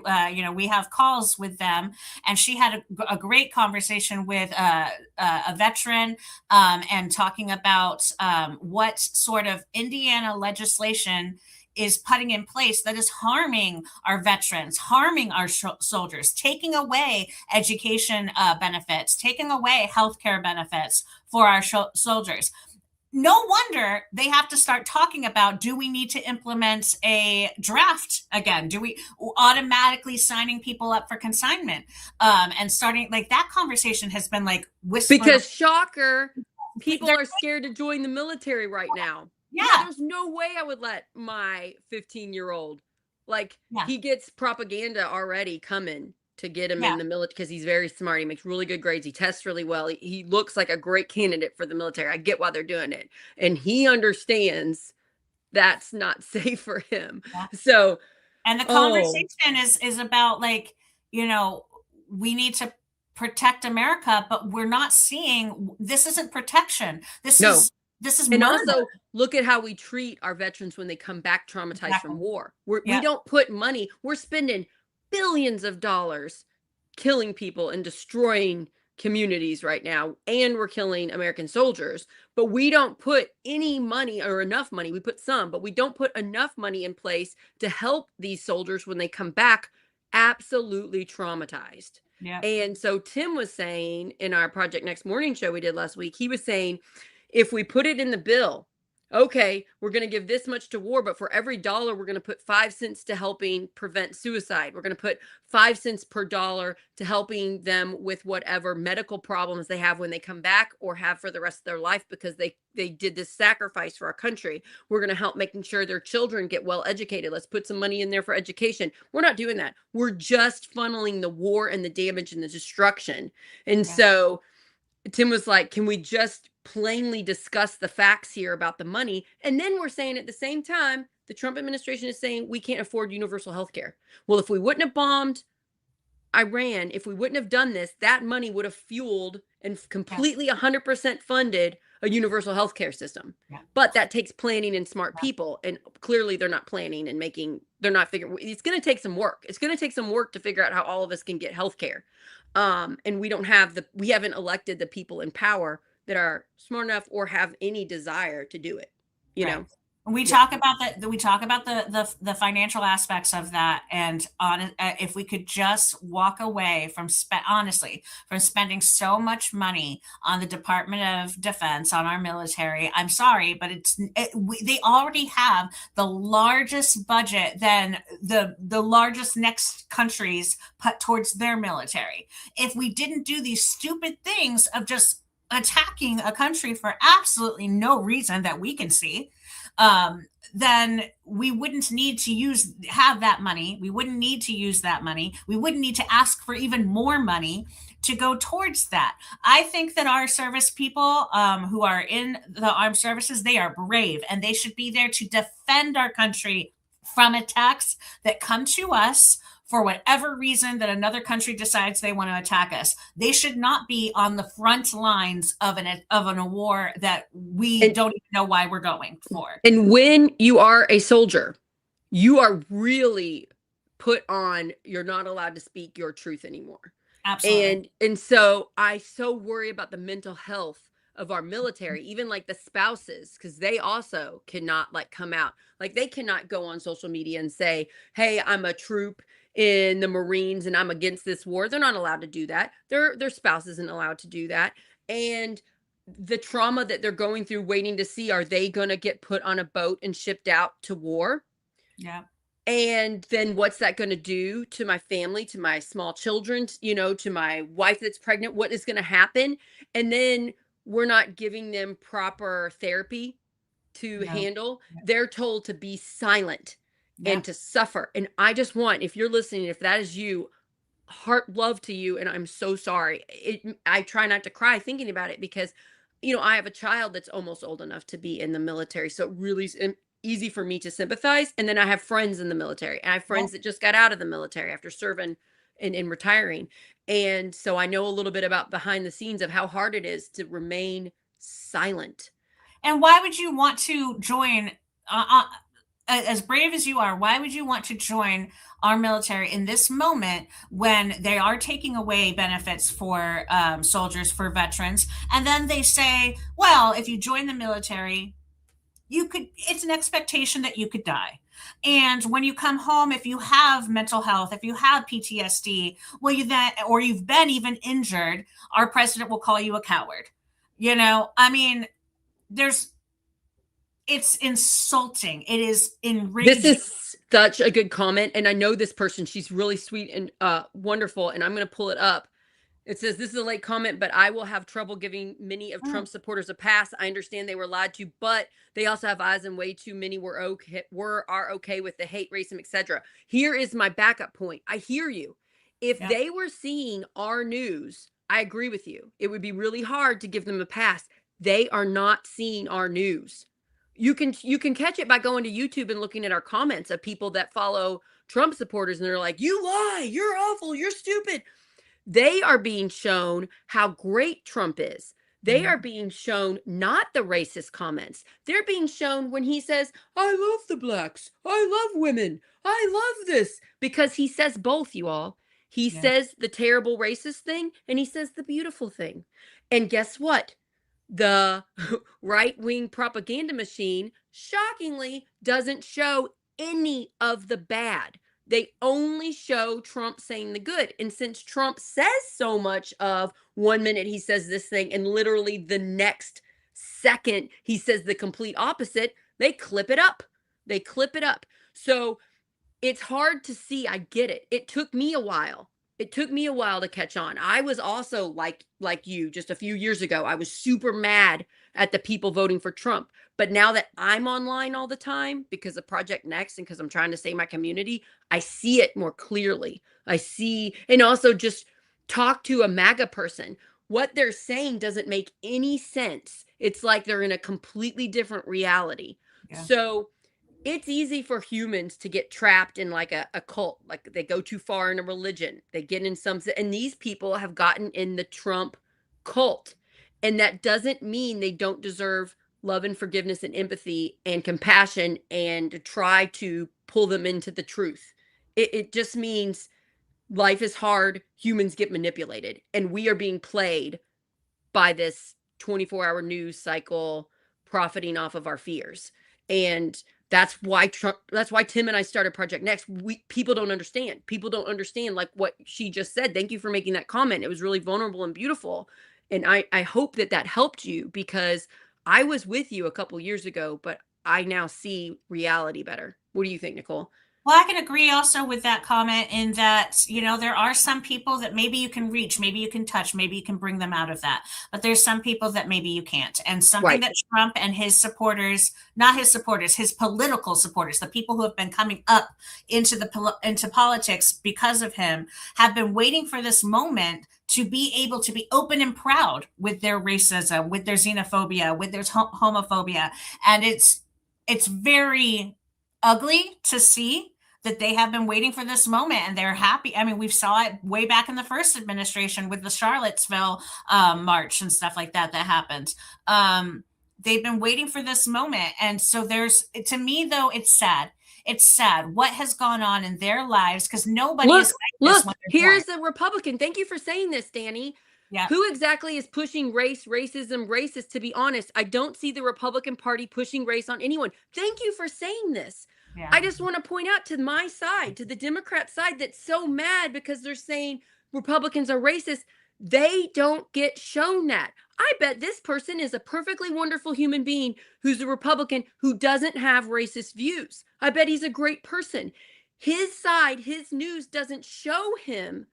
we have calls with them, and she had a great conversation with a veteran and talking about what sort of Indiana legislation is putting in place that is harming our veterans, harming our soldiers, taking away education benefits, taking away healthcare benefits for our soldiers. No wonder they have to start talking about, do we need to implement a draft again? Do we automatically signing people up for consignment? And starting like that conversation has been like whispered. Because shocker, people They're, are scared to join the military right now. Yeah, yeah, there's no way I would let my 15-year-old, like, yeah, he gets propaganda already coming to get him yeah, in the military because he's very smart. He makes really good grades. He tests really well. He looks like a great candidate for the military. I get why they're doing it. And he understands that's not safe for him. yeah. So, And the oh, conversation is about like, you know, we need to protect America, but we're not seeing this isn't protection. no. This is And murder. also, look at how we treat our veterans when they come back traumatized Exactly. from war. We Yeah. don't put money, we're spending billions of dollars killing people and destroying communities right now. And we're killing American soldiers. But we don't put any money or enough money. We put some, but we don't put enough money in place to help these soldiers when they come back absolutely traumatized. Yeah. And so Tim was saying in our Project Next Morning show we did last week, he was saying, if we put it in the bill, okay, we're going to give this much to war, but for every dollar, we're going to put 5 cents to helping prevent suicide. We're going to put 5 cents per dollar to helping them with whatever medical problems they have when they come back or have for the rest of their life because they did this sacrifice for our country. We're going to help making sure their children get well educated. Let's put some money in there for education. We're not doing that. We're just funneling the war and the damage and the destruction. And Yeah. so Tim was like, can we just plainly discuss the facts here about the money? And then we're saying at the same time, the Trump administration is saying we can't afford universal health care. Well, if we wouldn't have bombed Iran, if we wouldn't have done this, that money would have fueled and Yeah. completely 100% funded a universal healthcare system. Yeah. But that takes planning and smart people. And clearly they're not planning and they're not figuring, it's going to take some work. It's going to take some work to figure out how all of us can get healthcare. And we haven't elected the people in power that are smart enough or have any desire to do it, you Right. know? We Yeah. talk about we talk about the financial aspects of that, and if we could just walk away from honestly from spending so much money on the Department of Defense on our military. I'm sorry, but they already have the largest budget than the largest next countries put towards their military. If we didn't do these stupid things of just attacking a country for absolutely no reason that we can see, then we wouldn't need to have that money. We wouldn't need to use that money. We wouldn't need to ask for even more money to go towards that. I think that our service people who are in the armed services, they are brave and they should be there to defend our country from attacks that come to us for whatever reason that another country decides they want to attack us. They should not be on the front lines of a war that we And don't even know why we're going for. and when you are a soldier, you are really put on, you're not allowed to speak your truth anymore. Absolutely. And so I so worry about the mental health of our military, even like the spouses, because they also cannot like come out. Like they cannot go on social media and say, hey, I'm a troop in the Marines and I'm against this war. They're not allowed to do that. Their spouse isn't allowed to do that. And the trauma that they're going through waiting to see, are they going to get put on a boat and shipped out to war? Yeah. And then what's that going to do to my family, to my small children, to my wife that's pregnant? What is going to happen? And then we're not giving them proper therapy to No. handle, Yeah. they're told to be silent and Yeah. to suffer. And I just want, if you're listening, if that is you, heart love to you, and I'm so sorry. I try not to cry thinking about it because, I have a child that's almost old enough to be in the military, so it really is easy for me to sympathize. And then I have friends in the military, and I have Yeah. friends that just got out of the military after serving and retiring, and so I know a little bit about behind the scenes of how hard it is to remain silent. And why would you want to join? As brave as you are, why would you want to join our military in this moment when they are taking away benefits for soldiers, for veterans? And then they say, well, if you join the military, it's an expectation that you could die. And when you come home, if you have mental health, if you have PTSD, well, or you've been even injured, our president will call you a coward. I mean, there's it's insulting. It is This enraging. is such a good comment, and I know this person. She's really sweet and wonderful, and I'm going to pull it up. It says, "This is a late comment, but I will have trouble giving many of Mm, Trump's supporters a pass. I understand they were lied to, but they also have eyes, and way too many are okay with the hate, racism, etc." Here is my backup point. I hear you. If yeah, they were seeing our news, I agree with you. It would be really hard to give them a pass. They are not seeing our news. You can catch it by going to YouTube and looking at our comments of people that follow Trump supporters, and they're like, "You lie, you're awful, you're stupid." They are being shown how great Trump is. They mhm, are being shown not the racist comments. They're being shown when he says, "I love the blacks. I love women. I love this." Because he says both, you all. He yeah, says the terrible racist thing, and he says the beautiful thing. And guess what? The right wing propaganda machine shockingly doesn't show any of the bad. They only show Trump saying the good. And since Trump says so much of, one minute he says this thing and literally the next second he says the complete opposite, they clip it up. They clip it up. So it's hard to see. I get it. It took me a while. It took me a while to catch on. I was also like you just a few years ago. I was super mad at the people voting for Trump. But now that I'm online all the time because of Project Next and because I'm trying to save my community, I see it more clearly. I see, and also just talk to a MAGA person. What they're saying doesn't make any sense. It's like they're in a completely different reality. yeah, So it's easy for humans to get trapped in like a cult, like they go too far in a religion, they get in some, and these people have gotten in the Trump cult, and that doesn't mean they don't deserve love and forgiveness and empathy and compassion and to try to pull them into the truth. It just means life is hard, humans get manipulated, and we are being played by this 24-hour news cycle profiting off of our fears. And that's why Tim and I started Project Next. We People don't understand. People don't understand like what she just said. Thank you for making that comment. It was really vulnerable and beautiful. And I hope that that helped you because I was with you a couple years ago, but I now see reality better. What do you think, Nichole? well, I can agree also with that comment in that, there are some people that maybe you can reach, maybe you can touch, maybe you can bring them out of that. But there's some people that maybe you can't. And something Right. that Trump and his supporters, not his supporters, his political supporters, the people who have been coming up into politics because of him, have been waiting for this moment to be able to be open and proud with their racism, with their xenophobia, with their homophobia. And it's very ugly to see that they have been waiting for this moment and they're happy. I mean, we saw it way back in the first administration with the Charlottesville march and stuff like that happened. They've been waiting for this moment. And so to me, though, it's sad. It's sad what has gone on in their lives because nobody is Look, like this look, when they're born. here's a Republican. Thank you for saying this, Danny. Yeah, Who exactly is pushing race, racism, racist? To be honest, I don't see the Republican Party pushing race on anyone. Thank you for saying this. yeah, I just want to point out to my side, to the Democrat side, that's so mad because they're saying Republicans are racist. They don't get shown that. I bet this person is a perfectly wonderful human being who's a Republican who doesn't have racist views. I bet he's a great person. His side, his news doesn't show him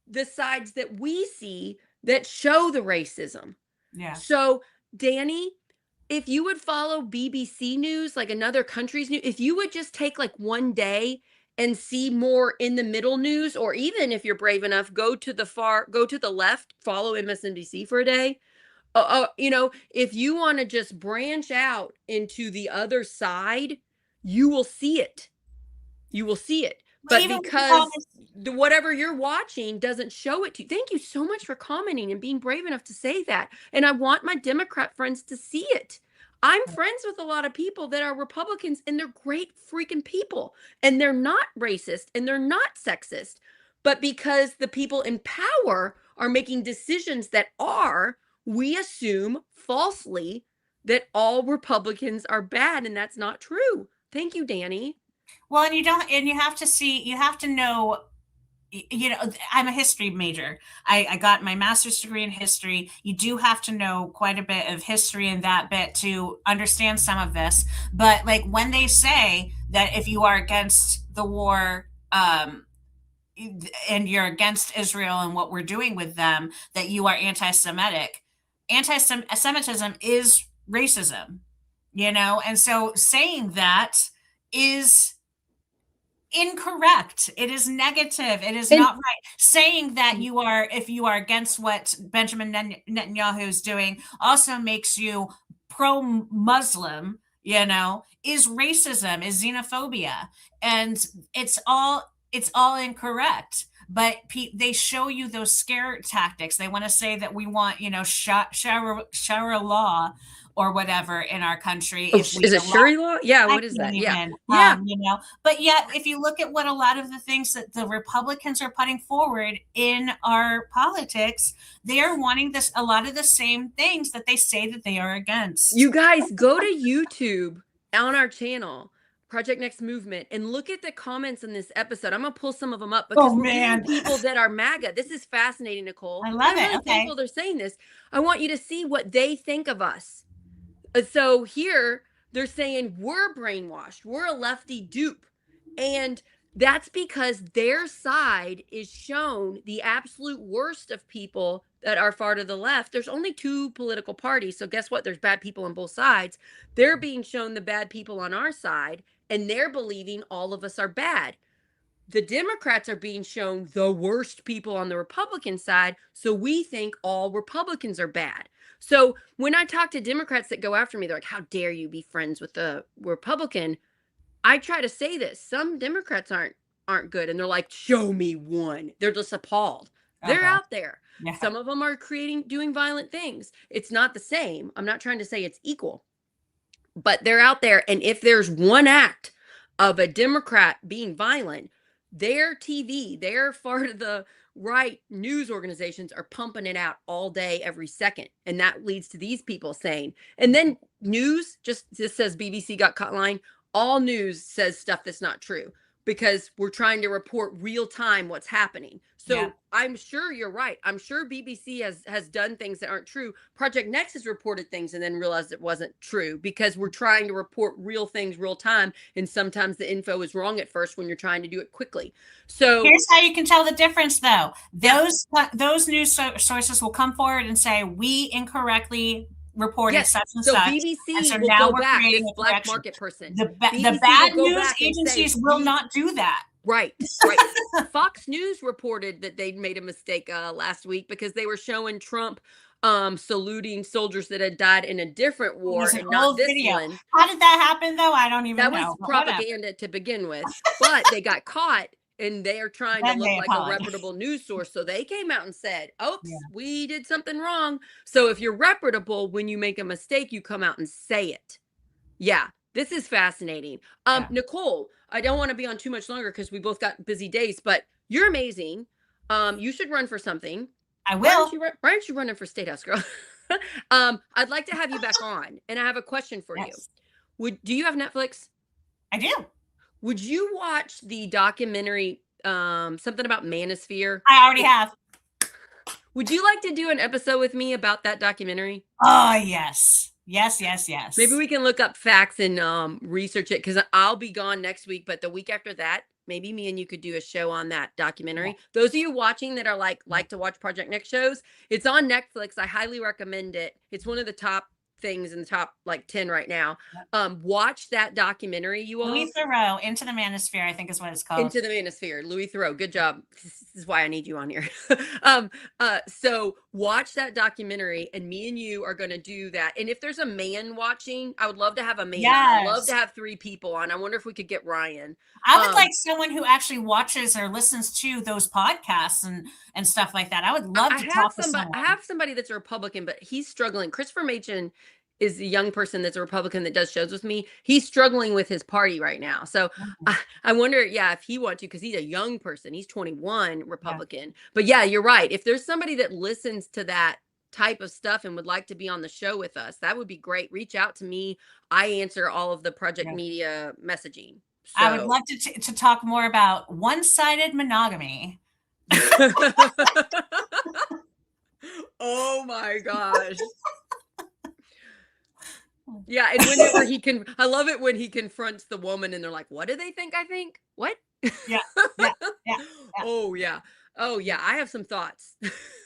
the sides that we see that show the racism. yeah. So, Danny, if you would follow BBC News, like another country's news, if you would just take like one day and see more in the middle news, or even if you're brave enough, go to the left, follow MSNBC for a day. If you want to just branch out into the other side, you will see it. You will see it. Well, But even with the because comments, whatever you're watching doesn't show it to you. Thank you so much for commenting and being brave enough to say that. And I want my Democrat friends to see it. I'm friends with a lot of people that are Republicans, and they're great freaking people. And they're not racist and they're not sexist. But because the people in power are making decisions that are, we assume falsely that all Republicans are bad. And that's not true. Thank you, Danny. well, and you don't, and you have to see, you have to know, I'm a history major. I got my master's degree in history. You do have to know quite a bit of history in that bit to understand some of this. But like when they say that if you are against the war, and you're against Israel and what we're doing with them, that you are anti-Semitic. Anti-Semitism is racism, and so saying that is incorrect. It is negative. It is And not right. Saying that if you are against what Benjamin Netanyahu is doing, also makes you pro-Muslim, is racism, is xenophobia. And it's all incorrect. But they show you those scare tactics. They want to say that we want, Sharia law or whatever in our country oh, if we is it allow. Shuri law? Yeah, I what is can't that? Yeah. even, Yeah. but yet, if you look at what a lot of the things that the Republicans are putting forward in our politics, they are wanting a lot of the same things that they say that they are against. You guys go to YouTube on our channel, Project Next Movement, and look at the comments in this episode. I'm going to pull some of them up Oh because we're getting man, people that are MAGA. This is fascinating, Nichole. I And love I'm it. really Okay. thankful they're saying this. I want you to see what they think of us. So here they're saying we're brainwashed, we're a lefty dupe. And that's because their side is shown the absolute worst of people that are far to the left. There's only two political parties. So guess what? There's bad people on both sides. They're being shown the bad people on our side, and they're believing all of us are bad. The Democrats are being shown the worst people on the Republican side. So we think all Republicans are bad. So when I talk to Democrats that go after me, they're like, how dare you be friends with the Republican? I try to say this. Some Democrats aren't good, and they're like, show me one. They're just appalled. Oh They're god. out there. Yeah. Some of them are doing violent things. It's not the same. I'm not trying to say it's equal, but they're out there. And if there's one act of a Democrat being violent, their TV, their far to the right news organizations are pumping it out all day, every second. And that leads to these people saying, and then news just says BBC got caught lying. All news says stuff that's not true because we're trying to report real time what's happening. So Yeah. I'm sure you're right. I'm sure BBC has done things that aren't true. Project Next has reported things and then realized it wasn't true because we're trying to report real things real time, and sometimes the info is wrong at first when you're trying to do it quickly. So Here's how you can tell the difference, though. Those news sources will come forward and say we incorrectly reported yes, such and so such, and BBC so will now go we're back. creating This a black correction. market person, The BBC bad will go news back and say, agencies will not do that. Right, right. Fox News reported that they'd made a mistake last week because they were showing Trump saluting soldiers that had died in a different It war was an and not old this video. one. How did that happen, though? I don't even That was know. But whatever. propaganda to begin with, but they got caught and they are trying to Then look they like a apologize. reputable news source. So they came out and said, oops, Yeah. we did something wrong. So if you're reputable, when you make a mistake, you come out and say it. Yeah, this is fascinating. Yeah. Nichole, I don't want to be on too much longer because we both got busy days, but you're amazing. You should run for something. I Why will. aren't you running for State House, girl? I'd like to have you back on, and I have a question for you. Yes, Do you have Netflix? I do. Would you watch the documentary, something about Manosphere? I already have. Would you like to do an episode with me about that documentary? Oh, yes. Yes, yes, yes. Maybe we can look up facts and research it because I'll be gone next week, but the week after that, maybe me and you could do a show on that documentary. Yeah. Those of you watching that are like to watch Project Next shows, it's on Netflix. I highly recommend it. It's one of the top things in the top like 10 right now. Yep. Watch that documentary, you Louis all. Theroux, Into the Manosphere, I think is what it's called. Into the Manosphere, Louis Theroux. Good job. This is why I need you on here. So watch that documentary, and me and you are going to do that. And if there's a man watching, I would love to have a man on. I'd love to Yes. have 3 people on. I wonder if we could get Ryan. I would like Um, someone who actually watches or listens to those podcasts and stuff like that. I would I love I to have talk to somebody. I someone. have somebody that's a Republican, but he's struggling. Christopher Machen is a young person that's a Republican that does shows with me. He's struggling with his party right now. So I wonder, yeah, if he wants to, because he's a young person. He's 21, Yeah. Republican. But yeah, you're right. If there's somebody that listens to that type of stuff and would like to be on the show with us, that would be great. Reach out to me. I answer all of the Project Yeah. Media messaging. I would So love to talk more about one-sided monogamy. oh my gosh. Yeah, and whenever he can, I love it when he confronts the woman and they're like, "What do they think I think? What?" Yeah. Yeah. Yeah. Yeah. Oh, yeah. Oh, yeah, I have some thoughts.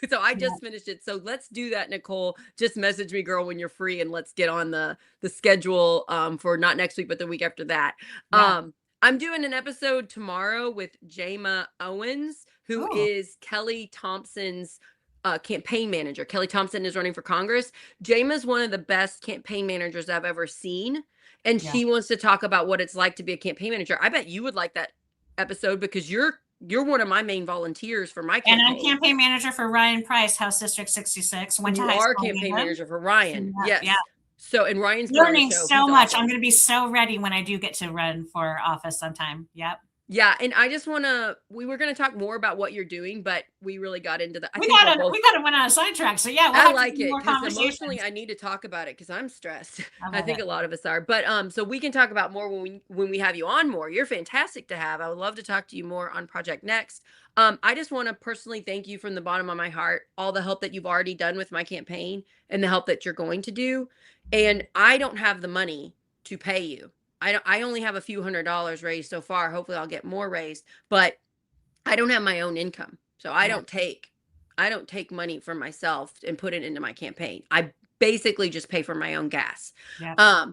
So I Yeah. just finished it. So let's do that, Nicole. Just message me, girl, when you're free, and let's get on the schedule for not next week, but the week after that. Yeah. I'm doing an episode tomorrow with Jama Owens, who Oh, is Kelly Thompson's campaign manager. Kelly Thompson is running for Congress. Jama's one of the best campaign managers I've ever seen. And yeah. she wants to talk about what it's like to be a campaign manager. I bet you would like that episode because you're one of my main volunteers for my And I'm campaign. campaign manager for Ryan Price, House District 66. Went And to you high are school with campaign him. manager for So, Ryan. yeah. Yes. So and Ryan's been on the Learning show. so He's much. I'm awesome. going to be so ready when I do get to run for office sometime. Yep. Yeah, and I just want to we were going to talk more about what you're doing, but we really got into that. I We think we're gotta both we gotta went on a sidetrack. So yeah, we'll I have to like do it more because emotionally conversations. I need to talk about it because I'm stressed. I I love think it. a lot of us are. But so we can talk about more when we have you on more. You're fantastic to have. I would love to talk to you more on Project Next. I just want to personally thank you from the bottom of my heart, all the help that you've already done with my campaign and the help that you're going to do. And I don't have the money to pay you. I only have a few $100s raised so far. Hopefully I'll get more raised, but I don't have my own income. So Yeah. I don't take money from myself and put it into my campaign. I basically just pay for my own gas. Yeah.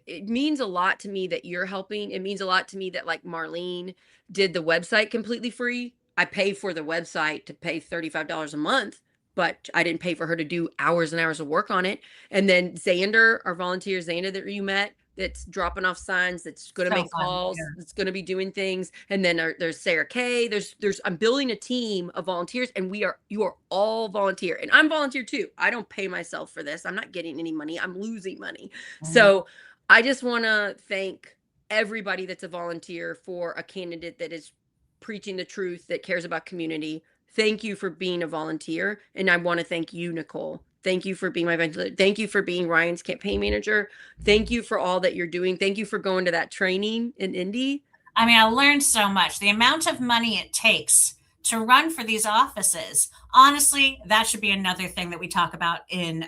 It means a lot to me that you're helping. It means a lot to me that like Marlene did the website completely free. I pay for the website to pay $35 a month, but I didn't pay for her to do hours and hours of work on it. And then Xander, our volunteer Xander that you met, that's dropping off signs, that's going to So make fun. calls, Yeah. that's going to be doing things. And then there's Sarah Kay. There's I'm building a team of volunteers, and you are all volunteer, and I'm volunteer too. I don't pay myself for this. I'm not getting any money. I'm losing money. Mhm. So I just want to thank everybody that's a volunteer for a candidate that is preaching the truth, that cares about community. Thank you for being a volunteer, and I want to thank you, Nicole. Thank you for being my ventilator. Thank you for being Ryan's campaign manager. Thank you for all that you're doing. Thank you for going to that training in Indy. I mean, I learned so much. The amount of money it takes to run for these offices, honestly, that should be another thing that we talk about in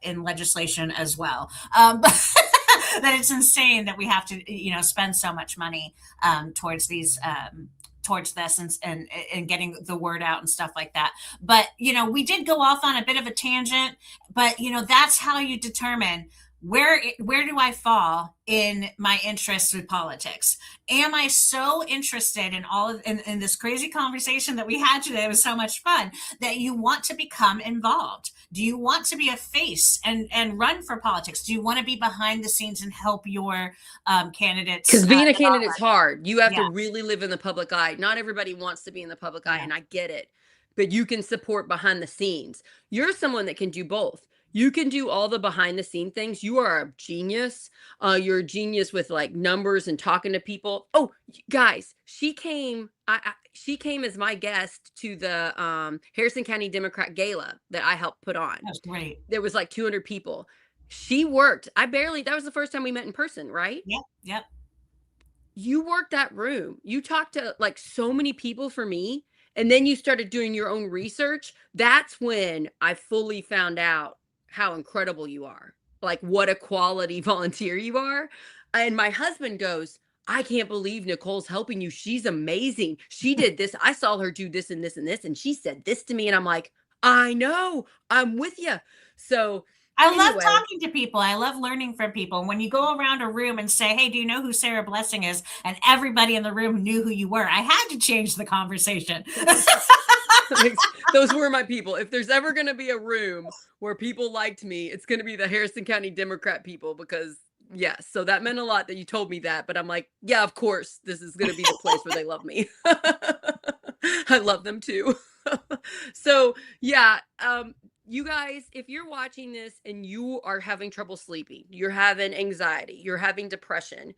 legislation as well. That it's insane that we have to, spend so much money towards these towards this and getting the word out and stuff like that. But we did go off on a bit of a tangent, but that's how you determine where do I fall in my interests with politics? Am I so interested in in this crazy conversation that we had today? It was so much fun that you want to become involved. Do you want to be a face and run for politics? Do you want to be behind the scenes and help your candidates? Because being a develop? candidate's hard. You have Yeah, to really live in the public eye. Not everybody wants to be in the public eye, yeah, and I get it. But you can support behind the scenes. You're someone that can do both. You can do all the behind the scene things. You are a genius. You're a genius with like numbers and talking to people. Oh, guys, she came. She came as my guest to the Harrison County Democrat Gala that I helped put on. that's great. There was like 200 people. She worked. That was the first time we met in person, right? Yep, yep. You worked that room. You talked to like so many people for me. And then you started doing your own research. That's when I fully found out how incredible you are. Like what a quality volunteer you are. And my husband goes, I can't believe Nicole's helping you. She's amazing. She did this. I saw her do this and this and this. And she said this to me. And I'm like, I know. I'm with you. So I love Anyway, talking to people. I love learning from people. When you go around a room and say, "Hey, do you know who Sarah Blessing is?" and everybody in the room knew who you were, I had to change the conversation. those were my people. If there's ever going to be a room where people liked me, it's going to be the Harrison County Democrat people because yes, so that meant a lot that you told me that, but I'm like, yeah, of course, this is going to be the place where they love me. I love them too. So, yeah, you guys, if you're watching this and you are having trouble sleeping, you're having anxiety, you're having depression,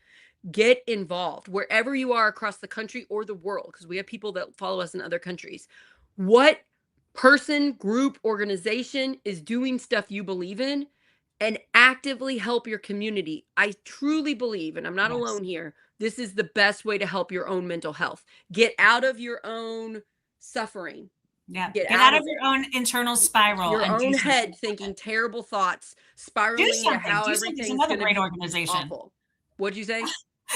get involved wherever you are across the country or the world because we have people that follow us in other countries. What person, group, organization is doing stuff you believe in and actively help your community? I truly believe, and I'm not Yes. alone here, this is the best way to help your own mental health. Get out of your own suffering, Yeah. get Get out out of of your it. own internal spiral Your and do own something head about it. thinking terrible thoughts, Do spiraling into something. how Do something is everything's another going to great be organization. awful. What'd you say?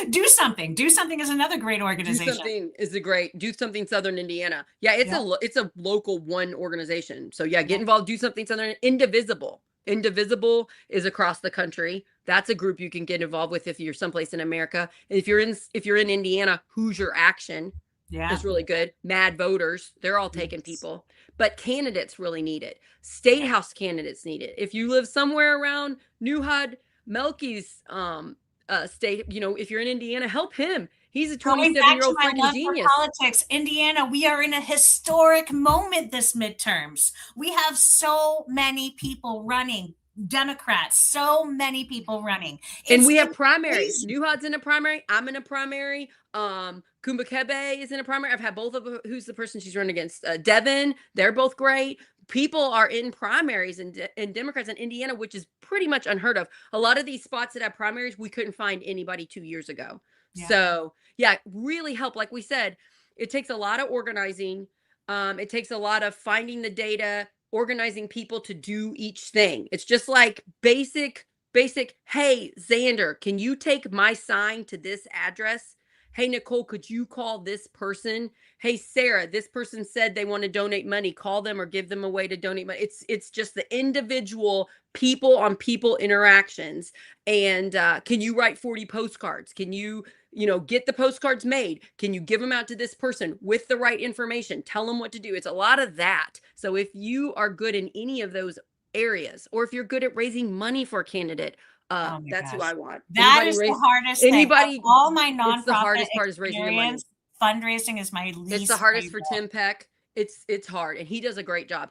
Do something. Do something is another great Do organization. something is a great do something Southern Indiana. Yeah, it's Yeah. it's a local one organization. So yeah, Yeah. get involved. Do something Southern Indivisible. Indivisible is across the country. That's a group you can get involved with if you're someplace in America. And if you're in Indiana, Hoosier Action Yeah. is really good. Mad Voters, they're all taking Yes. people. But candidates really need it. State Yeah. house candidates need it. If you live somewhere around New Hud, Melky's state, if you're in Indiana, help him. He's a Going 27-year-old back year to old my freaking love for genius. politics, Indiana, we are in a historic moment this midterms. We have so many people running, Democrats, so many people running. And It's we have primaries. insane. New Hod's in a primary. I'm in a primary. Kumba Kebe is in a primary. I've had both of them. Who's the person she's running against? Devin. They're both great. People are in primaries and Democrats in Indiana, which is pretty much unheard of. A lot of these spots that have primaries, we couldn't find anybody 2 years ago. Yeah. So yeah, really help. Like we said, it takes a lot of organizing. It takes a lot of finding the data, organizing people to do each thing. It's just like basic, hey, Xander, can you take my sign to this address? Hey, Nicole, could you call this person? Hey, Sarah, this person said they want to donate money. Call them or give them a way to donate money. It's just the individual people on people interactions. And can you write 40 postcards? Can you get the postcards made? Can you give them out to this person with the right information? Tell them what to do. It's a lot of that. So if you are good in any of those areas, or if you're good at raising money for a candidate, Oh my that's who I gosh. want. That is the hardest thing. Of Anybody. all my It's the nonprofit hardest part is raising the money. experience, fundraising is my It's the least hardest for favorite. Tim Peck. It's hard, and he does a great job.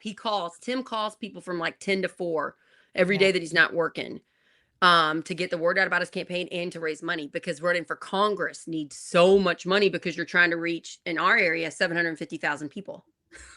Tim calls people from like 10 to 4 every Yeah. day that he's not working, to get the word out about his campaign and to raise money because running for Congress needs so much money because you're trying to reach in our area 750,000 people.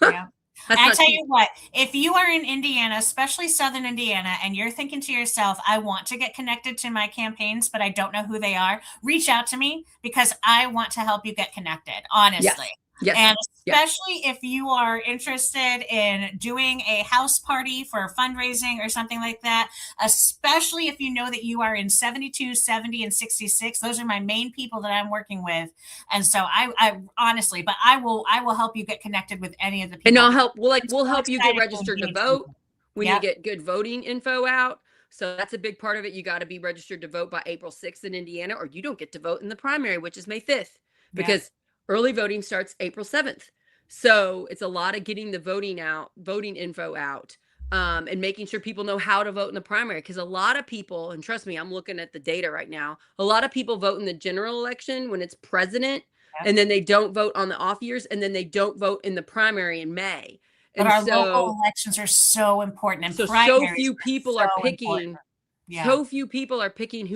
Yeah. That's I not tell cheap. you what, if you are in Indiana, especially Southern Indiana, and you're thinking to yourself, I want to get connected to my campaigns, but I don't know who they are, reach out to me because I want to help you get connected, honestly. Yes. Yes. And Yes. especially if you are interested in doing a house party for fundraising or something like that, especially if you know that you are in 72, 70, and 66. Those are my main people that I'm working with. And so I honestly, but I will help you get connected with any of the And people I'll because help. We'll I'm we'll so help you get excited to registered to engage vote. people. We need to Yep. get good voting info out. So that's a big part of it. You got to be registered to vote by April 6th in Indiana, or you don't get to vote in the primary, which is May 5th, Yep. because early voting starts April 7th. So it's a lot of getting the voting info out, and making sure people know how to vote in the primary. Because a lot of people, and trust me, I'm looking at the data right now, a lot of people vote in the general election when it's president, Yep. and then they don't vote on the off years, and then they don't vote in the primary in May. But And our local so elections are so important and so primaries few are people are so important. picking Yeah.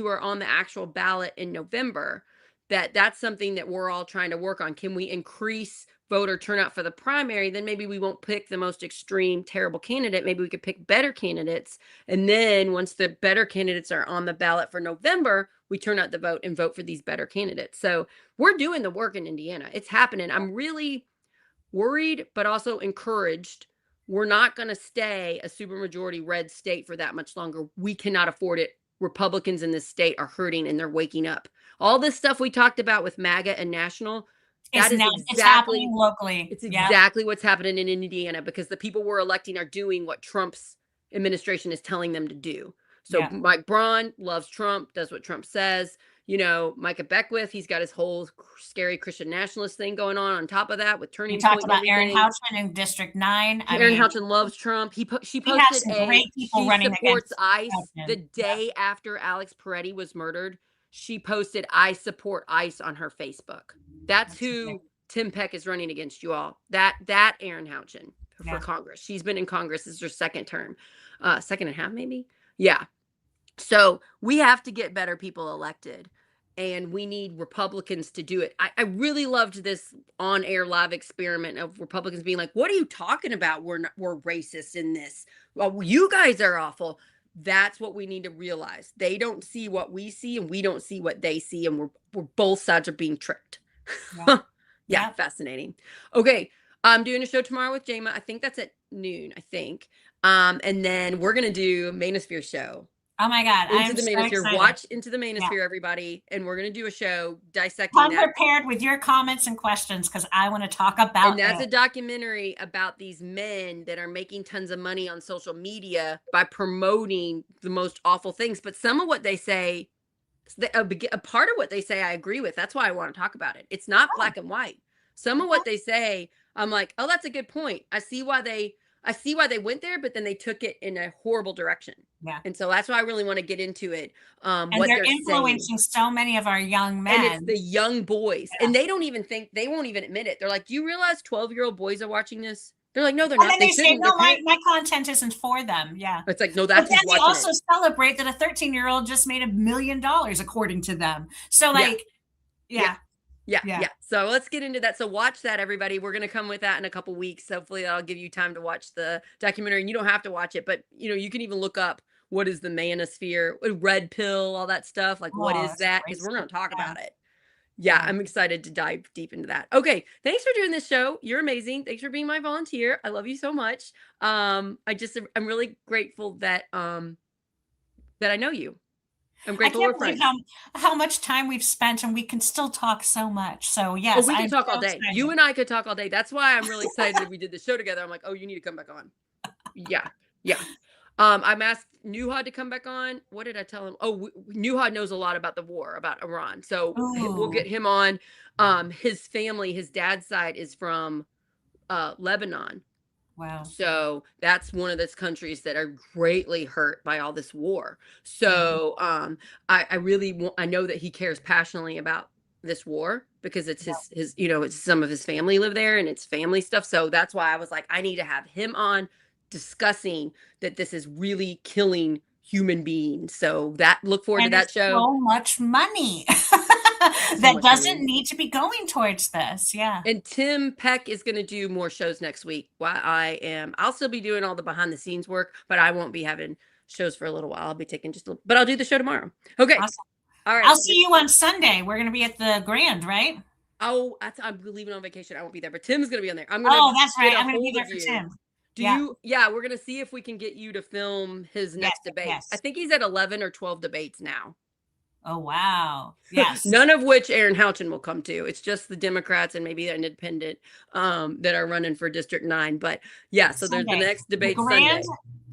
who are on the actual ballot in November. That's something that we're all trying to work on. Can we increase voter turnout for the primary? Then maybe we won't pick the most extreme terrible candidate. Maybe we could pick better candidates, and then once the better candidates are on the ballot for November, we turn out the vote and vote for these better candidates. So we're doing the work in Indiana. It's happening. I'm really worried, but also encouraged. We're not going to stay a supermajority red state for that much longer. We cannot afford it. Republicans in this state are hurting and they're waking up. All this stuff we talked about with MAGA and national, that It's is now it's happening exactly locally. it's Yeah. exactly what's happening in Indiana because the people we're electing are doing what Trump's administration is telling them to do. So Yeah. Mike Braun loves Trump, does what Trump says. Micah Beckwith, he's got his whole scary Christian nationalist thing going on top of that with We Turning talked Point and about Aaron everything. Houchin in District 9. I Aaron mean, Houchin loves Trump. She we have posted some great people she running supports against ICE the Houchin. Yeah. day after Alex Peretti was murdered. She posted I support ICE on her Facebook. That's That's who great. Tim Peck is running against, you all. That Aaron Houchin for Yeah. Congress. She's been in Congress. This is her second term. Second and a half maybe. Yeah. So we have to get better people elected, and we need Republicans to do it. I really loved this on-air live experiment of Republicans being like, "What are you talking about? We're racist in this. Well, you guys are awful." That's what we need to realize. They don't see what we see, and we don't see what they see, and we're both sides are being tricked. Yeah. Yeah, Yeah. fascinating. Okay, I'm doing a show tomorrow with Jama. I think that's at noon. I think. And then we're gonna do Manosphere show. Oh my God. I Into am the so Manosphere. excited. Watch Into the Yeah. Manosphere, everybody. And we're going to do a show dissecting Come that. prepared with your comments and questions because I want to talk about And that's it. a documentary about these men that are making tons of money on social media by promoting the most awful things. But some of what they say, a part of what they say, I agree with. That's why I want to talk about it. It's not black and white. Some of what they say, I'm like, oh, that's a good point. I see why they went there, but then they took it in a horrible direction. Yeah. And so that's why I really want to get into it. And What they're they're influencing saying. so many of our young men. And it's the young boys. Yeah. And they won't even admit it. They're like, do you realize 12-year-old boys are watching this? They're like, no, they're And not. then they say, shouldn't. no, my content isn't for them. Yeah. It's like, no, But that's then who's they watching also it. celebrate that a 13-year-old just made $1 million, according to them. So like, yeah. So let's get into that. So watch that, everybody. We're going to come with that in a couple weeks. Hopefully I'll give you time to watch the documentary, and you don't have to watch it, but you can even look up what is the manosphere, red pill, all that stuff. Like, what is that? Because we're going to talk about it. Yeah, I'm excited to dive deep into that. Okay, thanks for doing this show. You're amazing. Thanks for being my volunteer. I love you so much. I'm really grateful that I know you. I'm grateful I we're can't believe friends. how much time we've spent, and we can still talk so much. So yes, we can I'm talk all so day. excited. You and I could talk all day. That's why I'm really excited that we did the show together. I'm like, oh, you need to come back on. Yeah. I'm asked Nichole to come back on. What did I tell him? Oh, Nichole knows a lot about the war, about Iran. So we'll get him on. His family, his dad's side is from Lebanon. Wow. So that's one of those countries that are greatly hurt by all this war. So I really I know that he cares passionately about this war because it's his it's some of his family live there and it's family stuff. So that's why I was like, I need to have him on discussing that this is really killing human beings. So look forward to that show. So much money that doesn't need to be going towards this. Yeah. And Tim Peck is going to do more shows next week. I'll still be doing all the behind the scenes work, but I won't be having shows for a little while. I'll be taking but I'll do the show tomorrow. Okay. Awesome. All right. I'll see you on Sunday. We're going to be at the Grand, right? Oh, I'm leaving on vacation. I won't be there, but Tim's going to be on there. That's right. I'm going to be there for Tim. We're going to see if we can get you to film his next debate. Yes. I think he's at 11 or 12 debates now. Oh, wow. Yes. None of which Aaron Houchin will come to. It's just the Democrats and maybe an independent that are running for District 9. But yeah, so Sunday. There's the next debate Sunday.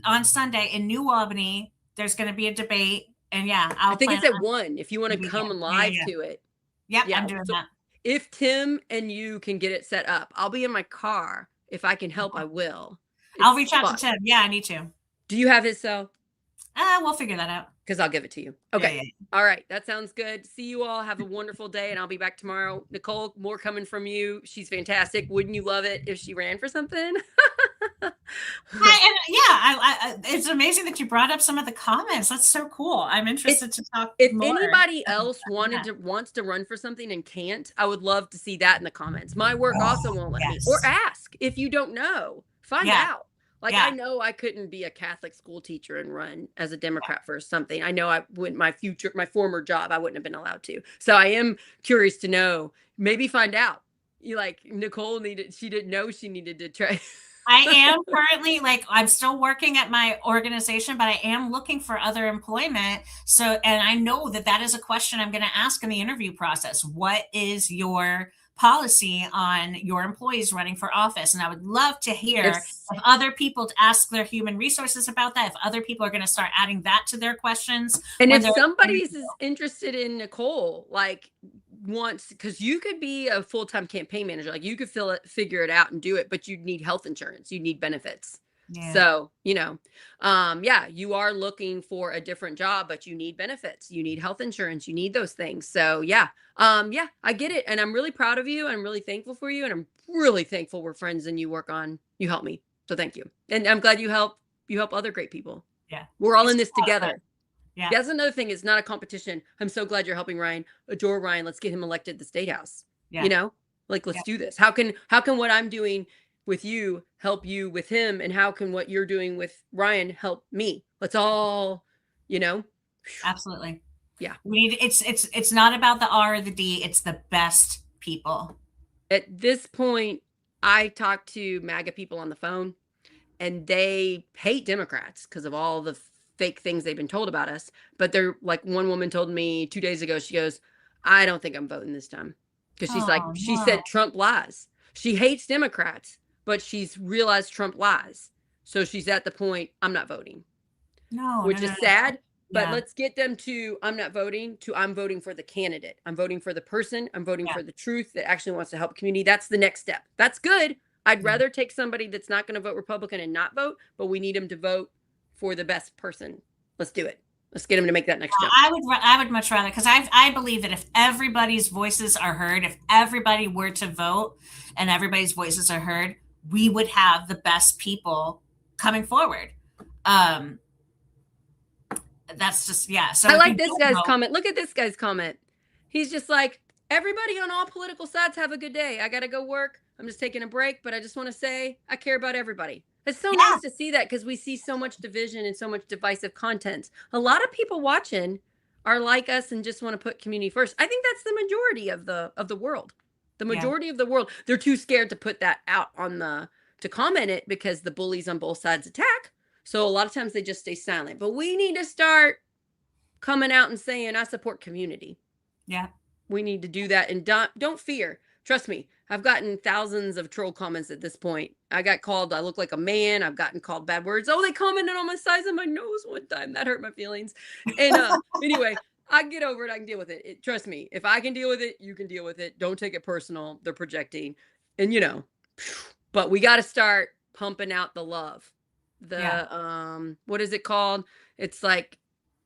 On Sunday in New Albany, there's going to be a debate. And I think it's at 1 if you want to come live to it. Yep, I'm doing that. If Tim and you can get it set up, I'll be in my car. If I can help, I will. I'll reach out to Tim. Yeah, I need to. Do you have his cell? We'll figure that out. Because I'll give it to you. Okay. Yeah. All right. That sounds good. See you all. Have a wonderful day, and I'll be back tomorrow. Nichole, more coming from you. She's fantastic. Wouldn't you love it if she ran for something? It's amazing that you brought up some of the comments. That's so cool. I'm interested to talk if more. Anybody else wants to run for something and can't, I would love to see that in the comments. My work also won't let me. Or ask if you don't know. Find out. Like, I know I couldn't be a Catholic school teacher and run as a Democrat for something. I know I wouldn't, my former job, I wouldn't have been allowed to. So I am curious to know, maybe find out. Nichole she didn't know she needed to try. I am currently, I'm still working at my organization, but I am looking for other employment. So, and I know that is a question I'm going to ask in the interview process. What is your policy on your employees running for office. And I would love to hear If if other people to ask their human resources about that, if other people are going to start adding that to their questions And when if they're somebody's is interested in Nichole, like wants, because you could be a full-time campaign manager, like you could figure it out and do it, but you'd need health insurance, you need benefits. yeah, So, yeah, you are looking for a different job, but you need benefits, you need health insurance, you need those things. So yeah, I get it. And I'm really proud of you. I'm really thankful for you. And I'm really thankful we're friends and you help me. So thank you. And I'm glad you help other great people. yeah, We're all it's in a this lot of fun. together. Yeah, That's another thing. It's not a competition. I'm so glad you're helping Ryan. Adore Ryan. Let's get him elected to the state house. You yeah, know, like yeah, let's do this. How can what I'm doing with you help you with him, and how can what you're doing with Ryan help me? Let's all, you know, absolutely. yeah. We need it's not about the R or the D. It's the best people. At this point, I talk to MAGA people on the phone, and they hate Democrats because of all the fake things they've been told about us. But they're like, one woman told me 2 days ago, she goes, I don't think I'm voting this time. Because she's like, Oh she no, said Trump lies. She hates Democrats, but she's realized Trump lies. So she's at the point, I'm not voting, no, no, which no, is no. sad. But Yeah, let's get them to I'm not voting to I'm voting for the candidate. I'm voting for the person. I'm voting yeah, for the truth that actually wants to help community. That's the next step. That's good. I'd yeah. rather take somebody that's not going to vote Republican and not vote, but we need them to vote for the best person. Let's do it. Let's get them to make that next jump. I would much rather, because I believe that if everybody's voices are heard, if everybody were to vote and everybody's voices are heard, we would have the best people coming forward. Um, that's just yeah. So I if you like this don't guy's vote, comment. Look at this guy's comment. He's just like, everybody on all political sides have a good day. I got to go work. I'm just taking a break, but I just want to say I care about everybody. It's so yeah, nice to see that because we see so much division and so much divisive content. A lot of people watching are like us and just want to put community first. I think that's the majority of the world. The yeah, majority of the world, they're too scared to put that out on the to comment it because the bullies on both sides attack. So a lot of times they just stay silent. But we need to start coming out and saying I support community. yeah. We need to do that, and don't fear. Trust me, I've gotten thousands of troll comments at this point. I got called I look like a man. I've gotten called bad words. Oh, they commented on my size of my nose one time. That hurt my feelings. And anyway, I get over it. I can deal with it. Trust me. If I can deal with it, you can deal with it. Don't take it personal. They're projecting. And but we got to start pumping out the love. Yeah. The what is it called? It's like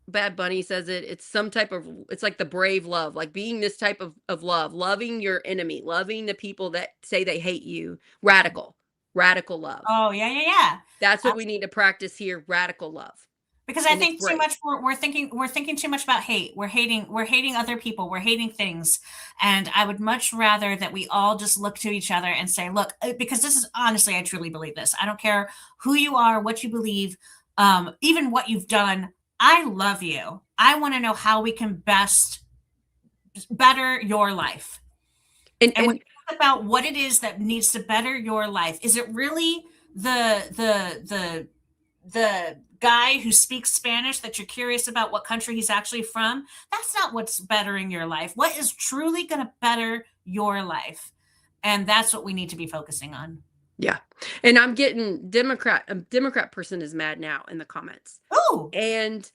Bad Bunny says it. It's some type of it's like the brave love, like being this type of love, loving your enemy, loving the people that say they hate you. Radical love. Oh, yeah, yeah, yeah. That's what we need to practice here, radical love. Because I And it's think too brave. much we're thinking too much about hate. We're hating other people. We're hating things. And I would much rather that we all just look to each other and say, look, because this is honestly, I truly believe this. I don't care who you are, what you believe, even what you've done. I love you. I want to know how we can best better your life. And And when you think about what it is that needs to better your life, is it really the guy who speaks Spanish that you're curious about what country he's actually from? That's not what's bettering your life. What is truly going to better your life? And that's what we need to be focusing on. yeah. And I'm getting a Democrat person is mad now in the comments. Oh, And